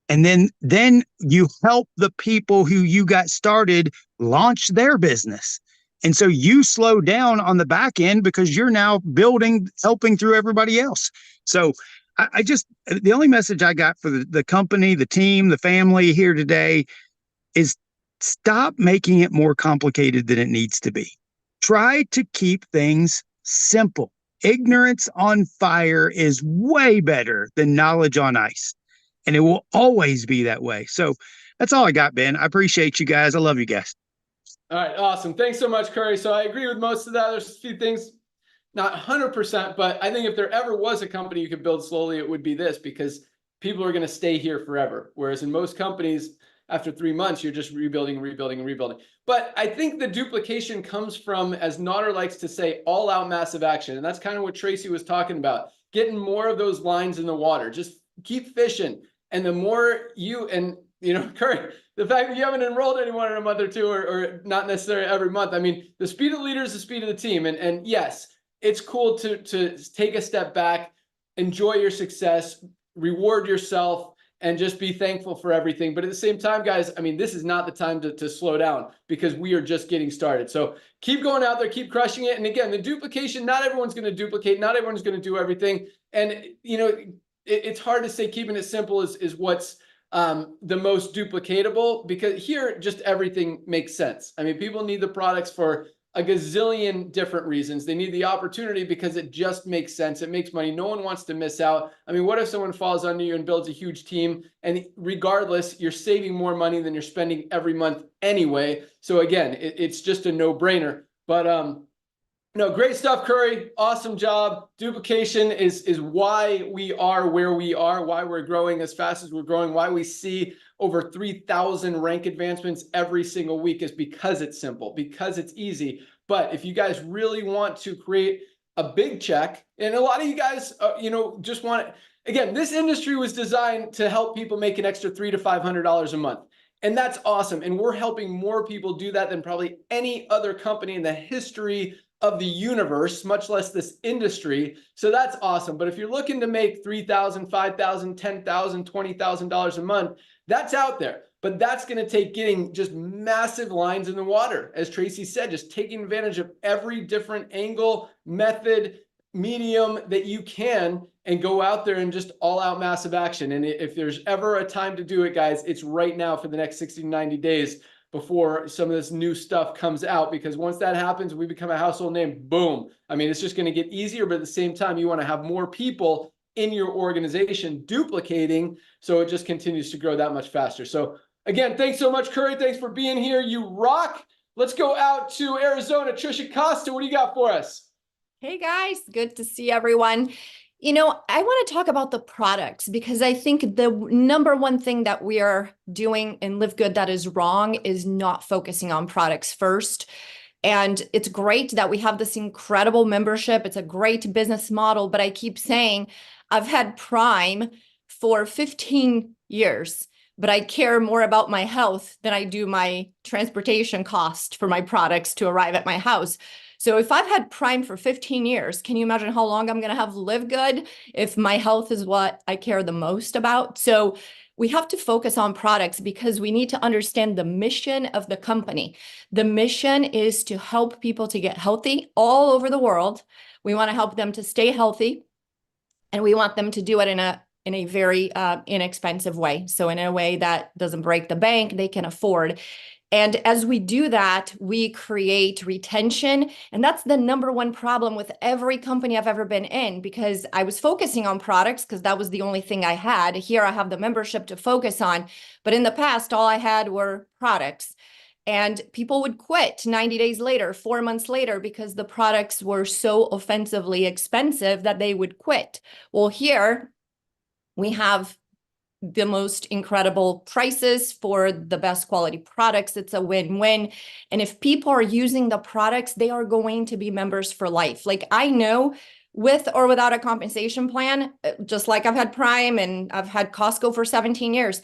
S6: and then you help the people who you got started launch their business. And so you slow down on the back end because you're now helping through everybody else. So the only message I got for the company, the team, the family here today is stop making it more complicated than it needs to be. Try to keep things simple. Ignorance on fire is way better than knowledge on ice. And it will always be that way. So that's all I got, Ben. I appreciate you guys. I love you guys.
S2: All right, awesome. Thanks so much, Curry. So I agree with most of that. There's a few things, not 100%, but I think if there ever was a company you could build slowly, it would be this, because people are going to stay here forever. Whereas in most companies, after 3 months, you're just rebuilding. But I think the duplication comes from, as Nodder likes to say, all out massive action. And that's kind of what Tracy was talking about, getting more of those lines in the water. Just keep fishing. And the more Curry, the fact that you haven't enrolled anyone in a month or two, or not necessarily every month. I mean, the speed of the leader is the speed of the team. And yes, it's cool to take a step back, enjoy your success, reward yourself, and just be thankful for everything. But at the same time, guys, I mean, this is not the time to slow down, because we are just getting started. So keep going out there, keep crushing it. And again, the duplication, not everyone's going to duplicate. Not everyone's going to do everything. And, it's hard to say keeping it simple is what's the most duplicatable, because here just everything makes sense. I mean, people need the products for a gazillion different reasons. They need the opportunity because it just makes sense. It makes money. No one wants to miss out. I mean, what if someone falls under you and builds a huge team, and regardless, you're saving more money than you're spending every month anyway? So again, it's just a no-brainer. But no, great stuff, Curry. Awesome job. Duplication is why we are where we are, why we're growing as fast as we're growing, why we see over 3,000 rank advancements every single week, is because it's simple, because it's easy. But if you guys really want to create a big check, and a lot of you guys, just want it. Again, this industry was designed to help people make an extra $300 to $500 a month. And that's awesome. And we're helping more people do that than probably any other company in the history of the universe, much less this industry. So that's awesome. But if you're looking to make $3,000, $5,000, $10,000, $20,000 a month, that's out there. But that's going to take getting just massive lines in the water. As Tracy said, just taking advantage of every different angle, method, medium that you can, and go out there and just all out massive action. And if there's ever a time to do it, guys, it's right now for the next 60 to 90 days before some of this new stuff comes out, because once that happens, we become a household name, boom. I mean, it's just going to get easier, but at the same time, you want to have more people in your organization duplicating, so it just continues to grow that much faster. So again, thanks so much, Curry. Thanks for being here. You rock. Let's go out to Arizona. Trisha Costa, what do you got for us?
S7: Hey guys, good to see everyone. You know, I want to talk about the products, because I think the number one thing that we are doing in LiveGood that is wrong is not focusing on products first. And it's great that we have this incredible membership. It's a great business model, but I keep saying I've had Prime for 15 years, but I care more about my health than I do my transportation cost for my products to arrive at my house. So if I've had Prime for 15 years, can you imagine how long I'm going to have LiveGood if my health is what I care the most about? So we have to focus on products because we need to understand the mission of the company. The mission is to help people to get healthy all over the world. We want to help them to stay healthy, and we want them to do it in a very inexpensive way. So in a way that doesn't break the bank, they can afford. And as we do that, we create retention. And that's the number one problem with every company I've ever been in, because I was focusing on products because that was the only thing I had. Here I have the membership to focus on. But in the past, all I had were products. And people would quit 90 days later, 4 months later, because the products were so offensively expensive that they would quit. Well, here we have the most incredible prices for the best quality products. It's a win-win. And if people are using the products, they are going to be members for life. Like, I know with or without a compensation plan, just like I've had Prime and I've had Costco for 17 years,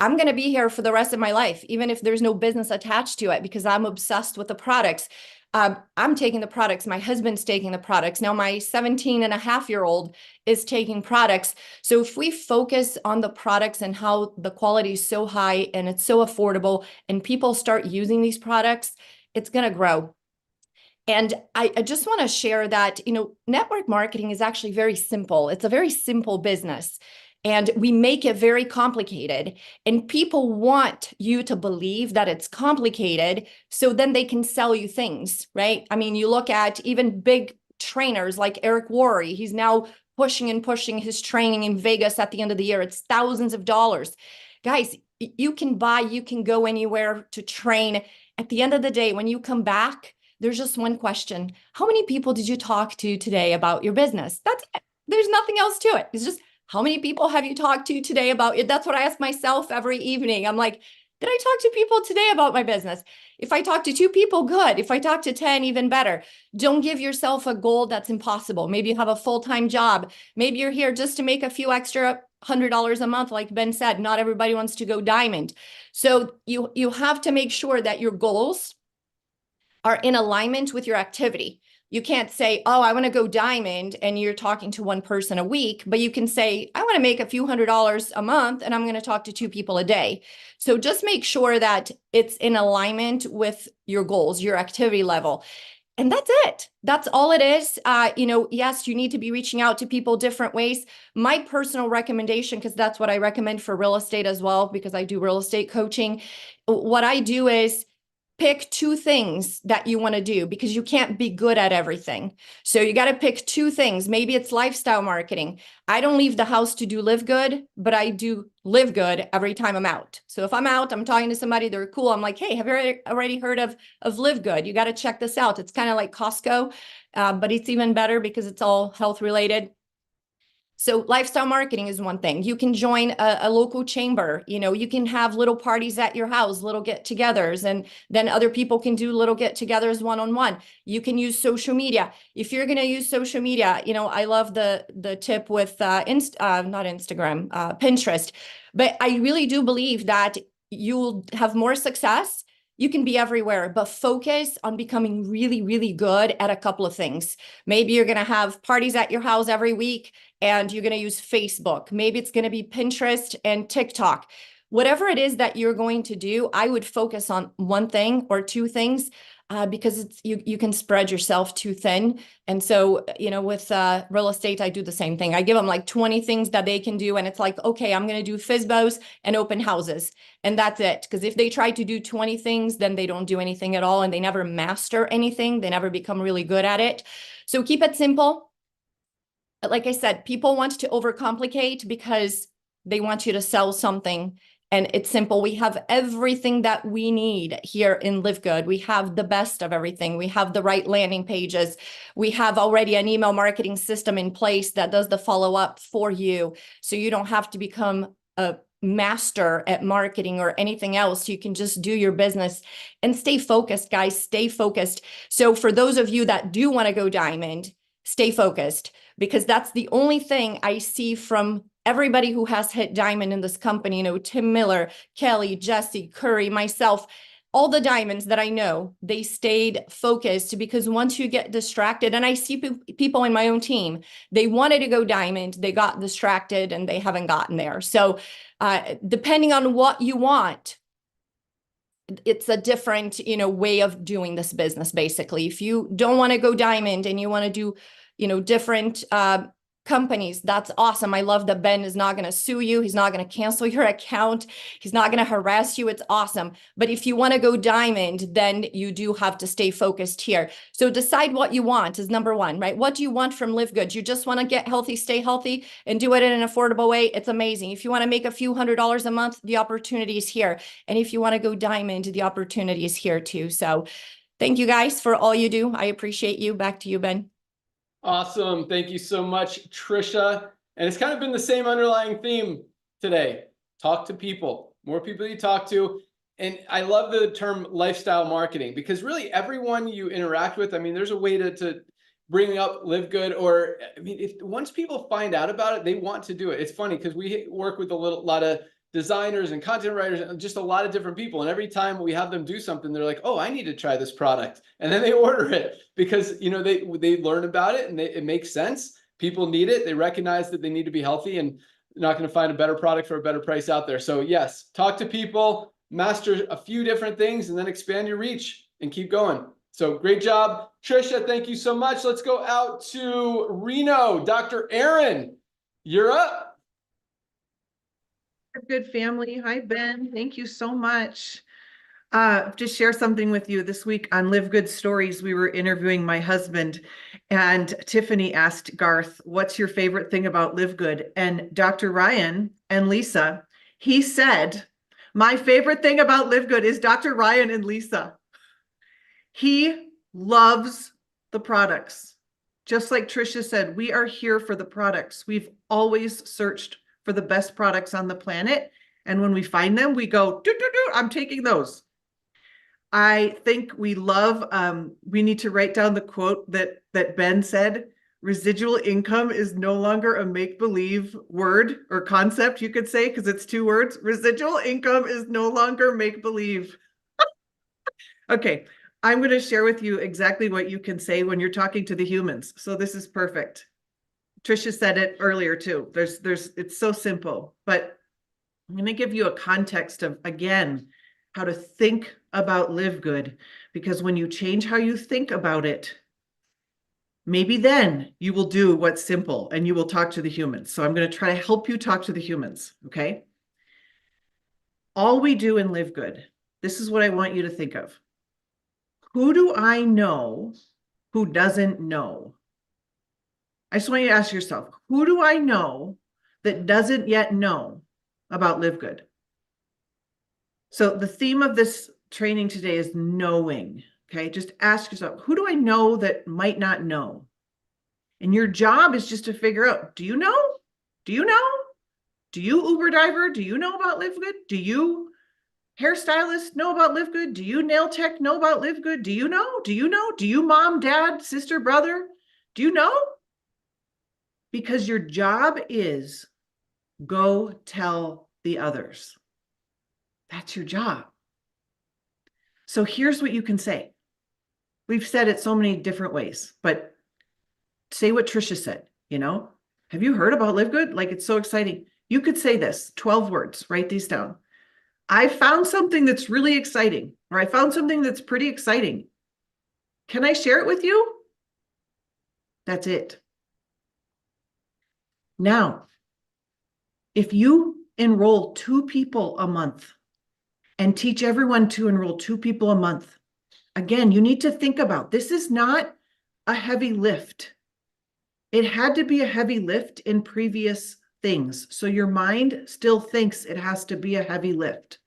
S7: I'm going to be here for the rest of my life, even if there's no business attached to it, because I'm obsessed with the products. I'm taking the products. My husband's taking the products. Now my 17-and-a-half-year-old is taking products. So if we focus on the products and how the quality is so high and it's so affordable and people start using these products, it's going to grow. And I just want to share that, you know, network marketing is actually very simple. It's a very simple business. And we make it very complicated, and people want you to believe that it's complicated so then they can sell you things, right? I mean, you look at even big trainers like Eric Worre. He's now pushing his training in Vegas at the end of the year. It's thousands of dollars. Guys, you can go anywhere to train. At the end of the day, when you come back, there's just one question. How many people did you talk to today about your business? That's it. There's nothing else to it. It's just, how many people have you talked to today about it? That's what I ask myself every evening. I'm like, did I talk to people today about my business? If I talk to 2 people, good. If I talk to 10, even better. Don't give yourself a goal that's impossible. Maybe you have a full-time job. Maybe you're here just to make a few extra $100 a month. Like Ben said, not everybody wants to go diamond. So you have to make sure that your goals are in alignment with your activity. You can't say, oh, I want to go diamond, and you're talking to one person a week, but you can say, I want to make a few $100s a month, and I'm going to talk to 2 people a day. So just make sure that it's in alignment with your goals, your activity level. And that's it. That's all it is. You know, yes, you need to be reaching out to people different ways. My personal recommendation, because that's what I recommend for real estate as well, because I do real estate coaching. What I do is pick 2 things that you want to do, because you can't be good at everything. So you got to pick 2 things. Maybe it's lifestyle marketing. I don't leave the house to do LiveGood, but I do LiveGood every time I'm out. So if I'm out, I'm talking to somebody, they're cool. I'm like, hey, have you already heard of LiveGood? You got to check this out. It's kind of like Costco, but it's even better because it's all health related. So lifestyle marketing is one thing. You can join a local chamber. You know, you can have little parties at your house, little get-togethers, and then other people can do little get-togethers one-on-one. You can use social media. If you're going to use social media, you know, I love the tip with not Instagram, Pinterest. But I really do believe that you'll have more success. You can be everywhere, but focus on becoming really, really good at a couple of things. Maybe you're going to have parties at your house every week and you're going to use Facebook. Maybe it's going to be Pinterest and TikTok. Whatever it is that you're going to do, I would focus on one thing or two things, because it's you can spread yourself too thin. And so, with real estate, I do the same thing. I give them like 20 things that they can do. And it's like, okay, I'm going to do FSBOs and open houses. And that's it. Because if they try to do 20 things, then they don't do anything at all. And they never master anything. They never become really good at it. So keep it simple. Like I said, people want to overcomplicate because they want you to sell something. And it's simple. We have everything that we need here in LiveGood. We have the best of everything. We have the right landing pages. We have already an email marketing system in place that does the follow-up for you. So you don't have to become a master at marketing or anything else. You can just do your business and stay focused, guys. Stay focused. So for those of you that do want to go diamond, stay focused, because that's the only thing I see from everybody who has hit diamond in this company, Tim Miller, Kelly, Jesse, Curry, myself, all the diamonds that I know, they stayed focused, because once you get distracted, and I see people in my own team, they wanted to go diamond, they got distracted and they haven't gotten there. So depending on what you want, it's a different, way of doing this business. Basically, if you don't want to go diamond and you want to do, different companies, that's awesome. I love that Ben is not going to sue you. He's not going to cancel your account. He's not going to harass you. It's awesome. But if you want to go diamond, then you do have to stay focused here. So decide what you want is number one, right? What do you want from LiveGood? You just want to get healthy, stay healthy, and do it in an affordable way. It's amazing. If you want to make a few $100s a month, the opportunity is here. And if you want to go diamond, the opportunity is here too. So thank you guys for all you do. I appreciate you. Back to you, Ben.
S2: Awesome. Thank you so much, Trisha. And it's kind of been the same underlying theme today. Talk to people, more people you talk to. And I love the term lifestyle marketing, because really everyone you interact with, there's a way to bring up LiveGood, or if once people find out about it, they want to do it. It's funny because we work with a lot of designers and content writers and just a lot of different people. And every time we have them do something, they're like, oh, I need to try this product. And then they order it because, they learn about it and it makes sense. People need it. They recognize that they need to be healthy, and they're not going to find a better product for a better price out there. So yes, talk to people, master a few different things, and then expand your reach and keep going. So great job, Trisha. Thank you so much. Let's go out to Reno. Dr. Aaron, you're up.
S8: Good family. Hi, Ben. Thank you so much. Just share something with you. This week on LiveGood Stories, we were interviewing my husband, and Tiffany asked Garth, what's your favorite thing about LiveGood? And Dr. Ryan and Lisa, he said, my favorite thing about LiveGood is Dr. Ryan and Lisa. He loves the products. Just like Trisha said, we are here for the products. We've always searched for the best products on the planet. And when we find them, we go, I'm taking those. I think we love, we need to write down the quote that Ben said, residual income is no longer a make-believe word or concept, you could say, because it's two words. Residual income is no longer make-believe. Okay, I'm going to share with you exactly what you can say when you're talking to the humans. So this is perfect. Trisha said it earlier too. It's so simple, but I'm going to give you a context of, again, how to think about LiveGood, because when you change how you think about it, maybe then you will do what's simple and you will talk to the humans. So I'm going to try to help you talk to the humans. Okay. All we do in LiveGood, this is what I want you to think of. Who do I know who doesn't know? I just want you to ask yourself, who do I know that doesn't yet know about LiveGood? So the theme of this training today is knowing. Okay, just ask yourself, who do I know that might not know? And your job is just to figure out, do you know? Do you know? Do you Uber driver? Do you know about LiveGood? Do you hairstylist know about LiveGood? Do you nail tech know about LiveGood? Do you know? Do you know? Do you mom, dad, sister, brother? Do you know? Because your job is go tell the others. That's your job. So here's what you can say. We've said it so many different ways, but say what Trisha said, have you heard about LiveGood? Like, it's so exciting. You could say this, 12 words, write these down. I found something that's really exciting, or I found something that's pretty exciting. Can I share it with you? That's it. Now, if you enroll 2 people a month and teach everyone to enroll 2 people a month, again, you need to think about, this is not a heavy lift. It had to be a heavy lift in previous things. So your mind still thinks it has to be a heavy lift.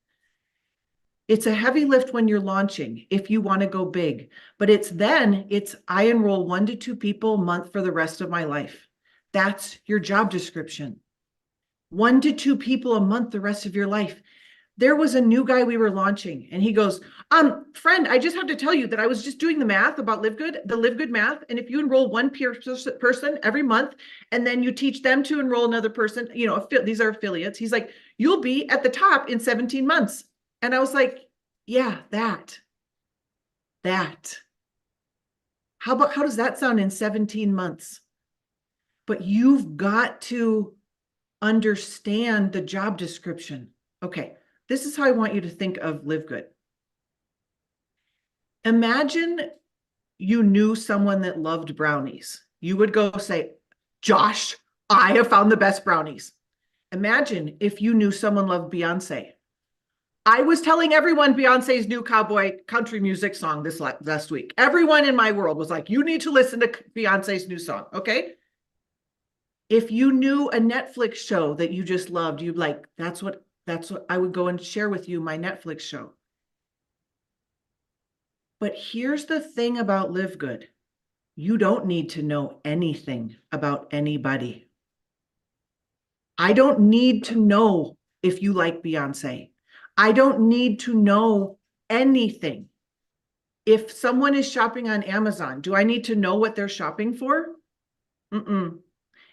S8: It's a heavy lift when you're launching, if you want to go big, but it's I enroll 1 to 2 people a month for the rest of my life. That's your job description. 1 to 2 people a month the rest of your life. There was a new guy we were launching, and he goes, friend, I just have to tell you that I was just doing the math about LiveGood, the LiveGood math. And if you enroll 1 person every month, and then you teach them to enroll another person, these are affiliates. He's like, you'll be at the top in 17 months. And I was like, yeah, that. How does that sound in 17 months? But you've got to understand the job description. Okay. This is how I want you to think of LiveGood. Imagine you knew someone that loved brownies. You would go say, Josh, I have found the best brownies. Imagine if you knew someone loved Beyonce. I was telling everyone Beyonce's new cowboy country music song this last week. Everyone in my world was like, you need to listen to Beyonce's new song, okay? If you knew a Netflix show that you just loved, you'd like, that's what I would go and share with you, my Netflix show. But here's the thing about LiveGood. You don't need to know anything about anybody. I don't need to know if you like Beyonce. I don't need to know anything. If someone is shopping on Amazon, do I need to know what they're shopping for?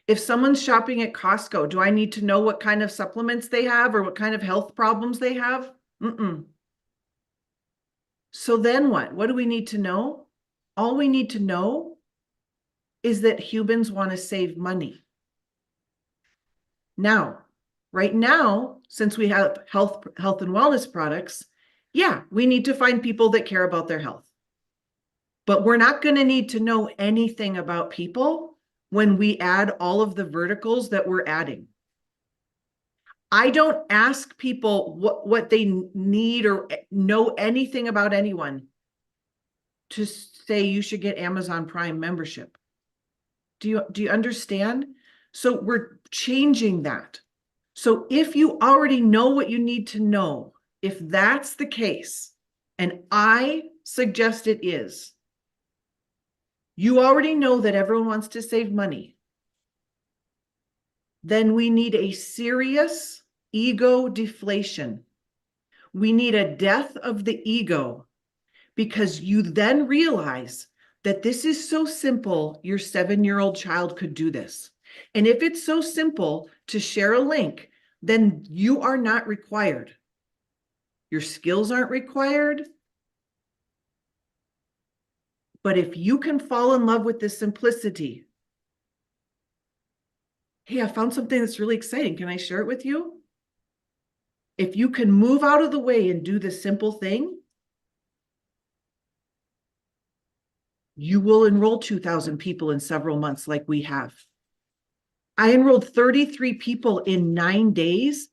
S8: If someone's shopping at Costco, do I need to know what kind of supplements they have or what kind of health problems they have? So then what? What do we need to know? All we need to know is that humans want to save money. Now, right now, since we have health and wellness products, yeah, we need to find people that care about their health. But we're not going to need to know anything about people when we add all of the verticals that we're adding. I don't ask people what they need or know anything about anyone to say you should get Amazon Prime membership. Do you understand? So we're changing that. So if you already know what you need to know, if that's the case, and I suggest it is, you already know that everyone wants to save money, then we need a serious ego deflation. We need a death of the ego, because you then realize that this is so simple, your 7-year-old child could do this. And if it's so simple to share a link, then you are not required. Your skills aren't required. But if you can fall in love with this simplicity, hey, I found something that's really exciting. Can I share it with you? If you can move out of the way and do this simple thing, you will enroll 2,000 people in several months like we have. I enrolled 33 people in 9 days,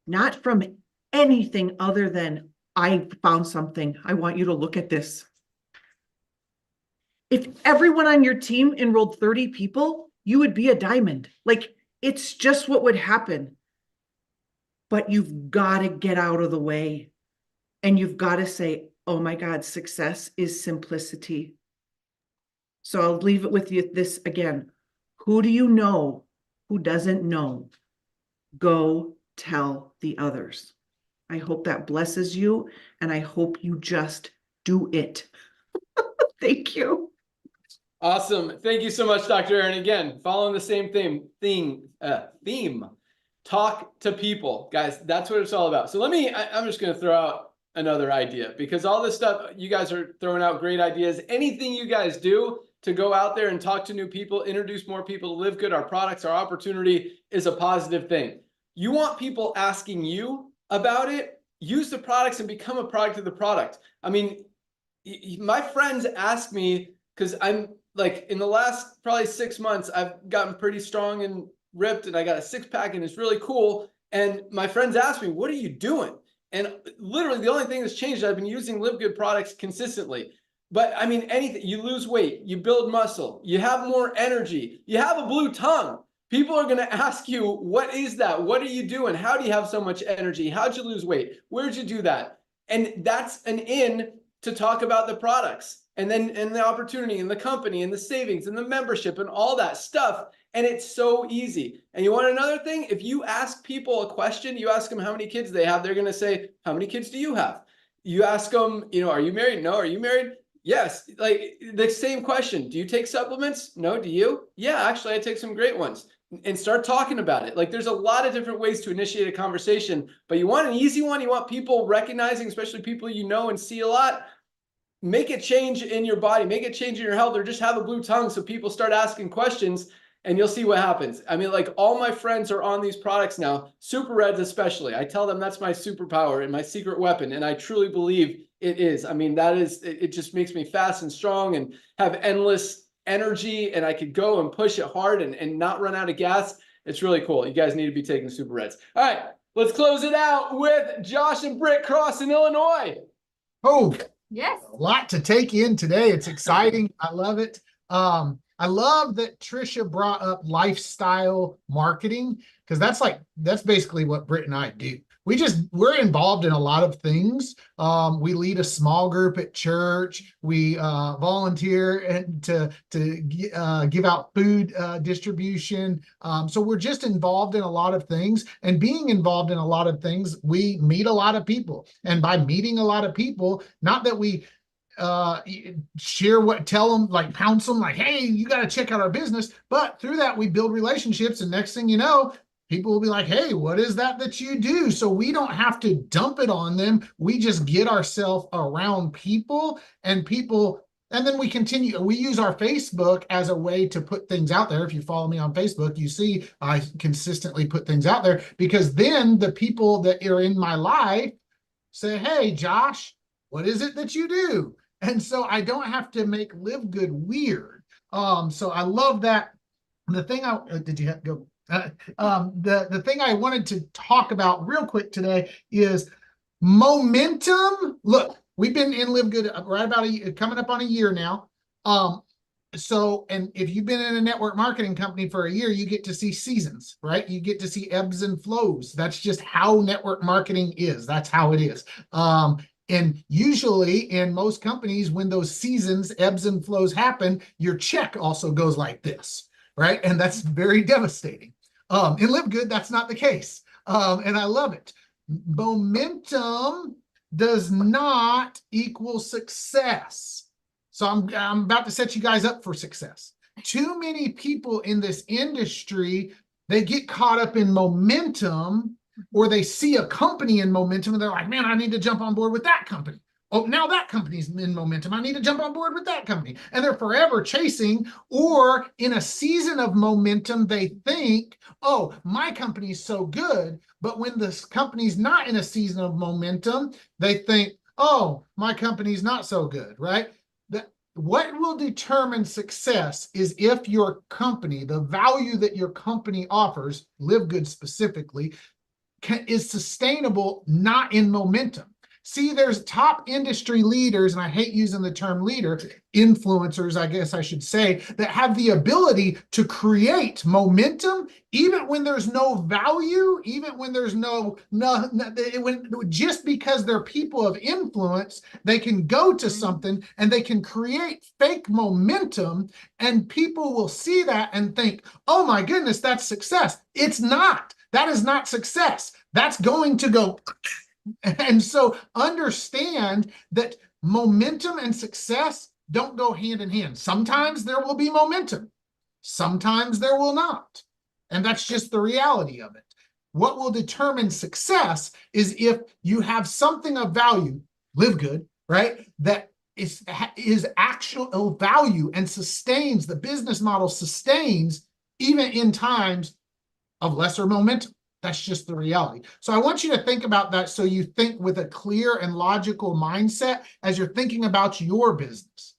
S8: not from anything other than I found something. I want you to look at this. If everyone on your team enrolled 30 people, you would be a diamond. Like, it's just what would happen. But you've got to get out of the way. And you've got to say, oh my God, success is simplicity. So I'll leave it with you this again. Who do you know who doesn't know? Go tell the others. I hope that blesses you, and I hope you just do it. Thank you.
S2: Awesome. Thank you so much, Dr. Aaron. Again, following the same theme. Talk to people, guys. That's what it's all about. So I'm just going to throw out another idea, because all this stuff, you guys are throwing out great ideas. Anything you guys do to go out there and talk to new people, introduce more people to Live Good, our products, our opportunity, is a positive thing. You want people asking you about it, use the products and become a product of the product. I mean, my friends ask me, because I'm like, in the last probably 6 months, I've gotten pretty strong and ripped, and I got a six-pack, and it's really cool. And my friends ask me, what are you doing? And literally the only thing that's changed is I've been using Live Good products consistently. But I mean, anything, you lose weight, you build muscle, you have more energy, you have a blue tongue. People are going to ask you, what is that? What are you doing? How do you have so much energy? How'd you lose weight? Where'd you do that? And that's an in to talk about the products, and then and the opportunity and the company and the savings and the membership and all that stuff. And it's so easy. And you want another thing? If you ask people a question, you ask them how many kids they have, they're going to say, how many kids do you have? You ask them, are you married? No. Are you married? Yes. Like the same question. Do you take supplements? No. Do you? Yeah, actually, I take some great ones. And start talking about it. Like, there's a lot of different ways to initiate a conversation, but you want an easy one. You want people recognizing, especially people you know and see a lot. Make a change in your body, make a change in your health, or just have a blue tongue so people start asking questions, and you'll see what happens. I mean, like, all my friends are on these products now, Super Reds especially. I tell them that's my superpower and my secret weapon, and I truly believe it is. I mean, it just makes me fast and strong and have endless energy, and I could go and push it hard and not run out of gas. It's really cool. You guys need to be taking Super Reds. All right, let's close it out with Josh and Britt Cross in Illinois.
S9: Oh,
S7: Yes.
S9: a lot to take in today. It's exciting. I love it. I love that Trisha brought up lifestyle marketing, because that's basically what Britt and I do. We're involved in a lot of things. We lead a small group at church. We volunteer to give out food distribution. So we're just involved in a lot of things, and being involved in a lot of things, we meet a lot of people. And by meeting a lot of people, not that we tell them, like, pounce them, like, hey, you got to check out our business. But through that, we build relationships, and next thing you know, people will be like, hey, what is that you do? So we don't have to dump it on them. We just get ourselves around people, and then we continue. We use our Facebook as a way to put things out there. If you follow me on Facebook, you see I consistently put things out there, because then the people that are in my life say, hey, Josh, what is it that you do? And so I don't have to make Live Good weird. So I love that. The thing did you have to go? The thing I wanted to talk about real quick today is momentum. Look, we've been in Live Good right about coming up on a year now. And if you've been in a network marketing company for a year, you get to see seasons, right? You get to see ebbs and flows. That's just how network marketing is. That's how it is. And usually in most companies, when those seasons, ebbs and flows happen, your check also goes like this, right? And that's very devastating. In Live Good, that's not the case. And I love it. Momentum does not equal success. So I'm about to set you guys up for success. Too many people in this industry, they get caught up in momentum, or they see a company in momentum and they're like, man, I need to jump on board with that company. Oh, now that company's in momentum. I need to jump on board with that company. And they're forever chasing, or in a season of momentum, they think, oh, my company's so good. But when this company's not in a season of momentum, they think, oh, my company's not so good, right? What will determine success is if your company, the value that your company offers, Live Good specifically, is sustainable, not in momentum. See, there's top industry leaders, and I hate using the term leader, influencers, I guess I should say, that have the ability to create momentum, even when there's no value, even when there's just because they're people of influence, they can go to something and they can create fake momentum, and people will see that and think, oh my goodness, that's success. It's not. That is not success. That's going to go. And so understand that momentum and success don't go hand in hand. Sometimes there will be momentum. Sometimes there will not. And that's just the reality of it. What will determine success is if you have something of value, LiveGood, right? That is actual value and sustains, the business model sustains even in times of lesser momentum. That's just the reality. So I want you to think about that, so you think with a clear and logical mindset as you're thinking about your business,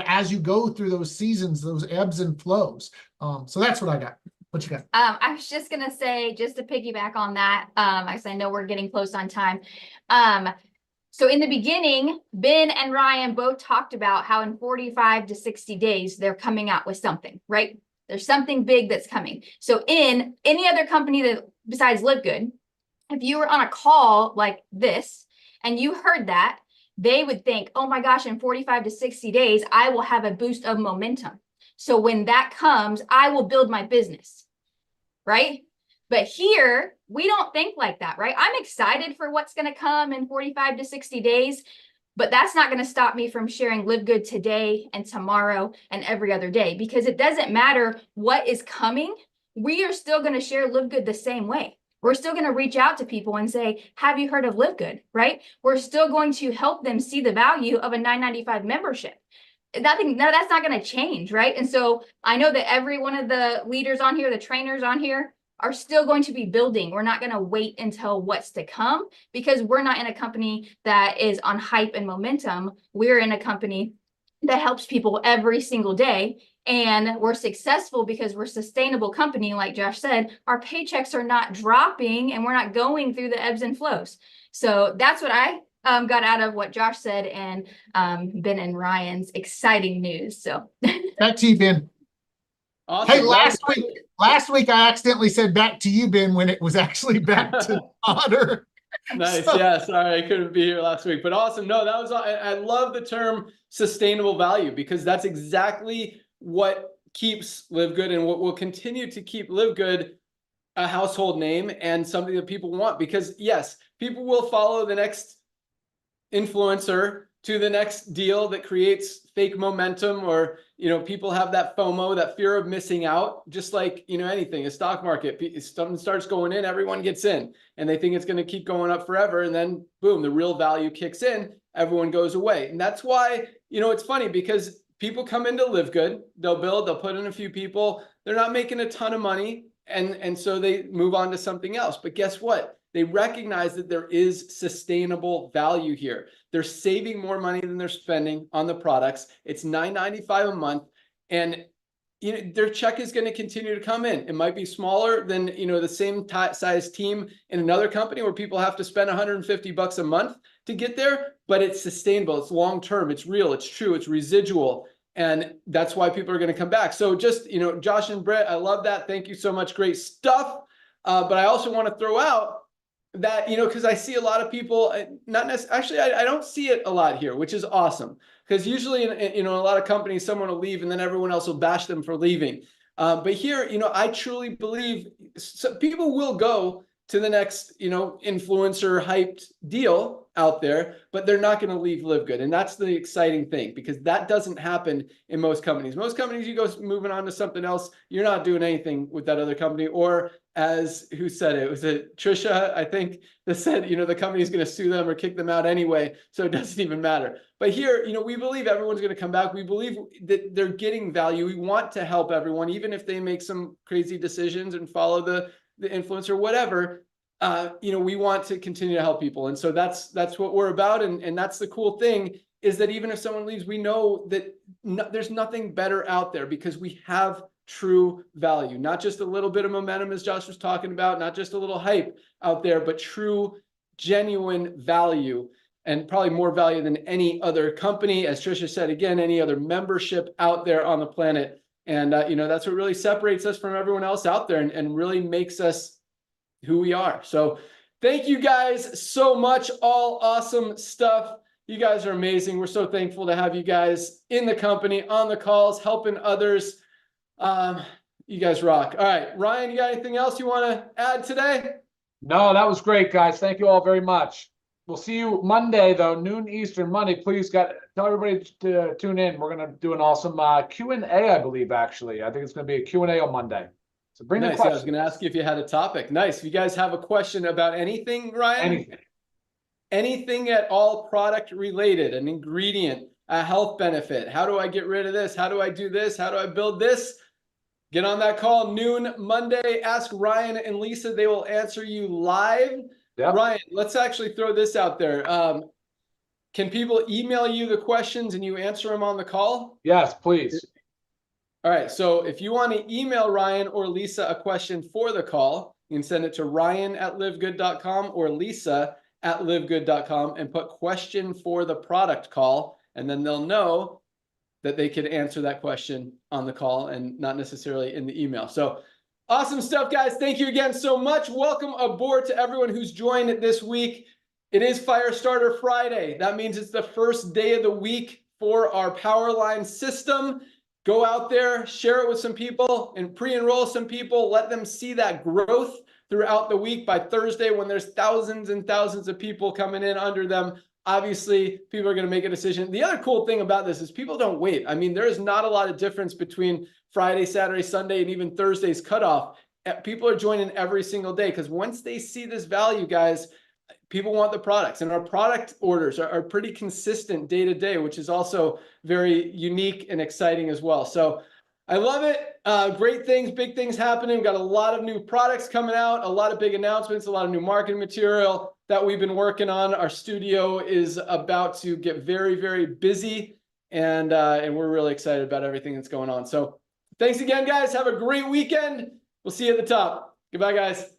S9: as you go through those seasons, those ebbs and flows. So that's what I got. What you got?
S7: I was just gonna say, just to piggyback on that, as I know we're getting close on time. So in the beginning, Ben and Ryan both talked about how in 45 to 60 days, they're coming out with something, right? There's something big that's coming. So in any other company that besides LiveGood, if you were on a call like this and you heard that, they would think, oh my gosh, in 45 to 60 days, I will have a boost of momentum. So when that comes, I will build my business, right? But here, we don't think like that, right? I'm excited for what's going to come in 45 to 60 days, but that's not going to stop me from sharing LiveGood today and tomorrow and every other day, because it doesn't matter what is coming. We are still going to share LiveGood the same way. We're still going to reach out to people and say, have you heard of LiveGood, right? We're still going to help them see the value of a $9.95 membership. That's not going to change, right? And so I know that every one of the leaders on here, the trainers on here, are still going to be building. We're not going to wait until what's to come, because we're not in a company that is on hype and momentum. We're in a company that helps people every single day. And we're successful because we're a sustainable company. Like Josh said, our paychecks are not dropping and we're not going through the ebbs and flows. So that's what I got out of what Josh said and Ben and Ryan's exciting news. So
S9: Back to you, Ben.
S2: Awesome.
S9: Hey, last week I accidentally said back to you, Ben, when it was actually back to Otter.
S2: Nice.
S9: So,
S2: Yeah. Sorry, I couldn't be here last week, but awesome. No, that was, I love the term sustainable value, because that's exactly what keeps LiveGood and what will continue to keep LiveGood a household name and something that people want. Because yes, people will follow the next influencer to the next deal that creates fake momentum, or, you know, people have that FOMO, that fear of missing out, just like, you know, anything, a stock market, something starts going in, everyone gets in and they think it's going to keep going up forever. And then boom, the real value kicks in, everyone goes away. And that's why, you know, it's funny, because people come into LiveGood, they'll build, they'll put in a few people, they're not making a ton of money. And so they move on to something else. But guess what? They recognize that there is sustainable value here. They're saving more money than they're spending on the products. It's $9.95 a month, and you know, their check is going to continue to come in. It might be smaller than, you know, the same size team in another company where people have to spend $150 a month to get there, but it's sustainable. It's long term. It's real. It's true. It's residual. And that's why people are going to come back. So just, you know, Josh and Brett, I love that. Thank you so much. Great stuff. But I also want to throw out that, you know, because I see a lot of people, not necessarily, actually, I don't see it a lot here, which is awesome. Because usually, in a lot of companies, someone will leave and then everyone else will bash them for leaving. But here, you know, I truly believe people will go to the next, you know, influencer hyped deal out there, but they're not going to leave LiveGood. And that's the exciting thing, because that doesn't happen in most companies. Most companies, you go moving on to something else, you're not doing anything with that other company. Or as who said it? Was it Trisha, I think, that said, you know, the company's going to sue them or kick them out anyway, so it doesn't even matter. But here, you know, we believe everyone's going to come back. We believe that they're getting value. We want to help everyone, even if they make some crazy decisions and follow the influencer, whatever. You know, we want to continue to help people. And so that's what we're about. And that's the cool thing, is that even if someone leaves, we know that there's nothing better out there, because we have true value, not just a little bit of momentum, as Josh was talking about, not just a little hype out there, but true, genuine value, and probably more value than any other company. As Trisha said, again, any other membership out there on the planet. And, you know, that's what really separates us from everyone else out there, and really makes us who we are. So thank you guys so much. All awesome stuff. You guys are amazing. We're so thankful to have you guys in the company, on the calls, helping others. You guys rock. All right, Ryan, you got anything else you want to add today?
S4: No, that was great, guys. Thank you all very much. We'll see you Monday, though, noon Eastern Monday. Please tell everybody to tune in. We're going to do an awesome Q&A, I believe, actually. I think it's going to be a Q&A on Monday. So bring the
S2: Nice. Yeah, I was
S4: questions.
S2: going to ask you if you had a topic. Nice. If you guys have a question about anything, Ryan?
S4: Anything.
S2: Anything at all product related, an ingredient, a health benefit. How do I get rid of this? How do I do this? How do I build this? Get on that call noon Monday. Ask Ryan and Lisa. They will answer you live.
S4: Yep.
S2: Ryan, let's actually throw this out there. Can people email you the questions and you answer them on the call?
S4: Yes, please.
S2: All right. So if you want to email Ryan or Lisa a question for the call, you can send it to ryan@livegood.com or lisa@livegood.com and put question for the product call. And then they'll know that they could answer that question on the call and not necessarily in the email. So awesome stuff, guys. Thank you again so much. Welcome aboard to everyone who's joined this week. It is Firestarter Friday. That means it's the first day of the week for our Powerline system. Go out there, share it with some people, and pre-enroll some people. Let them see that growth throughout the week. By Thursday, when there's thousands and thousands of people coming in under them, obviously people are going to make a decision. The other cool thing about this is people don't wait. I mean, there is not a lot of difference between Friday, Saturday, Sunday, and even Thursday's cutoff. People are joining every single day because once they see this value, guys, people want the products, and our product orders are pretty consistent day to day, which is also very unique and exciting as well. So I love it. Great things, big things happening. We've got a lot of new products coming out, a lot of big announcements, a lot of new marketing material that we've been working on. Our studio is about to get very, very busy, and we're really excited about everything that's going on. So thanks again, guys. Have a great weekend. We'll see you at the top. Goodbye, guys.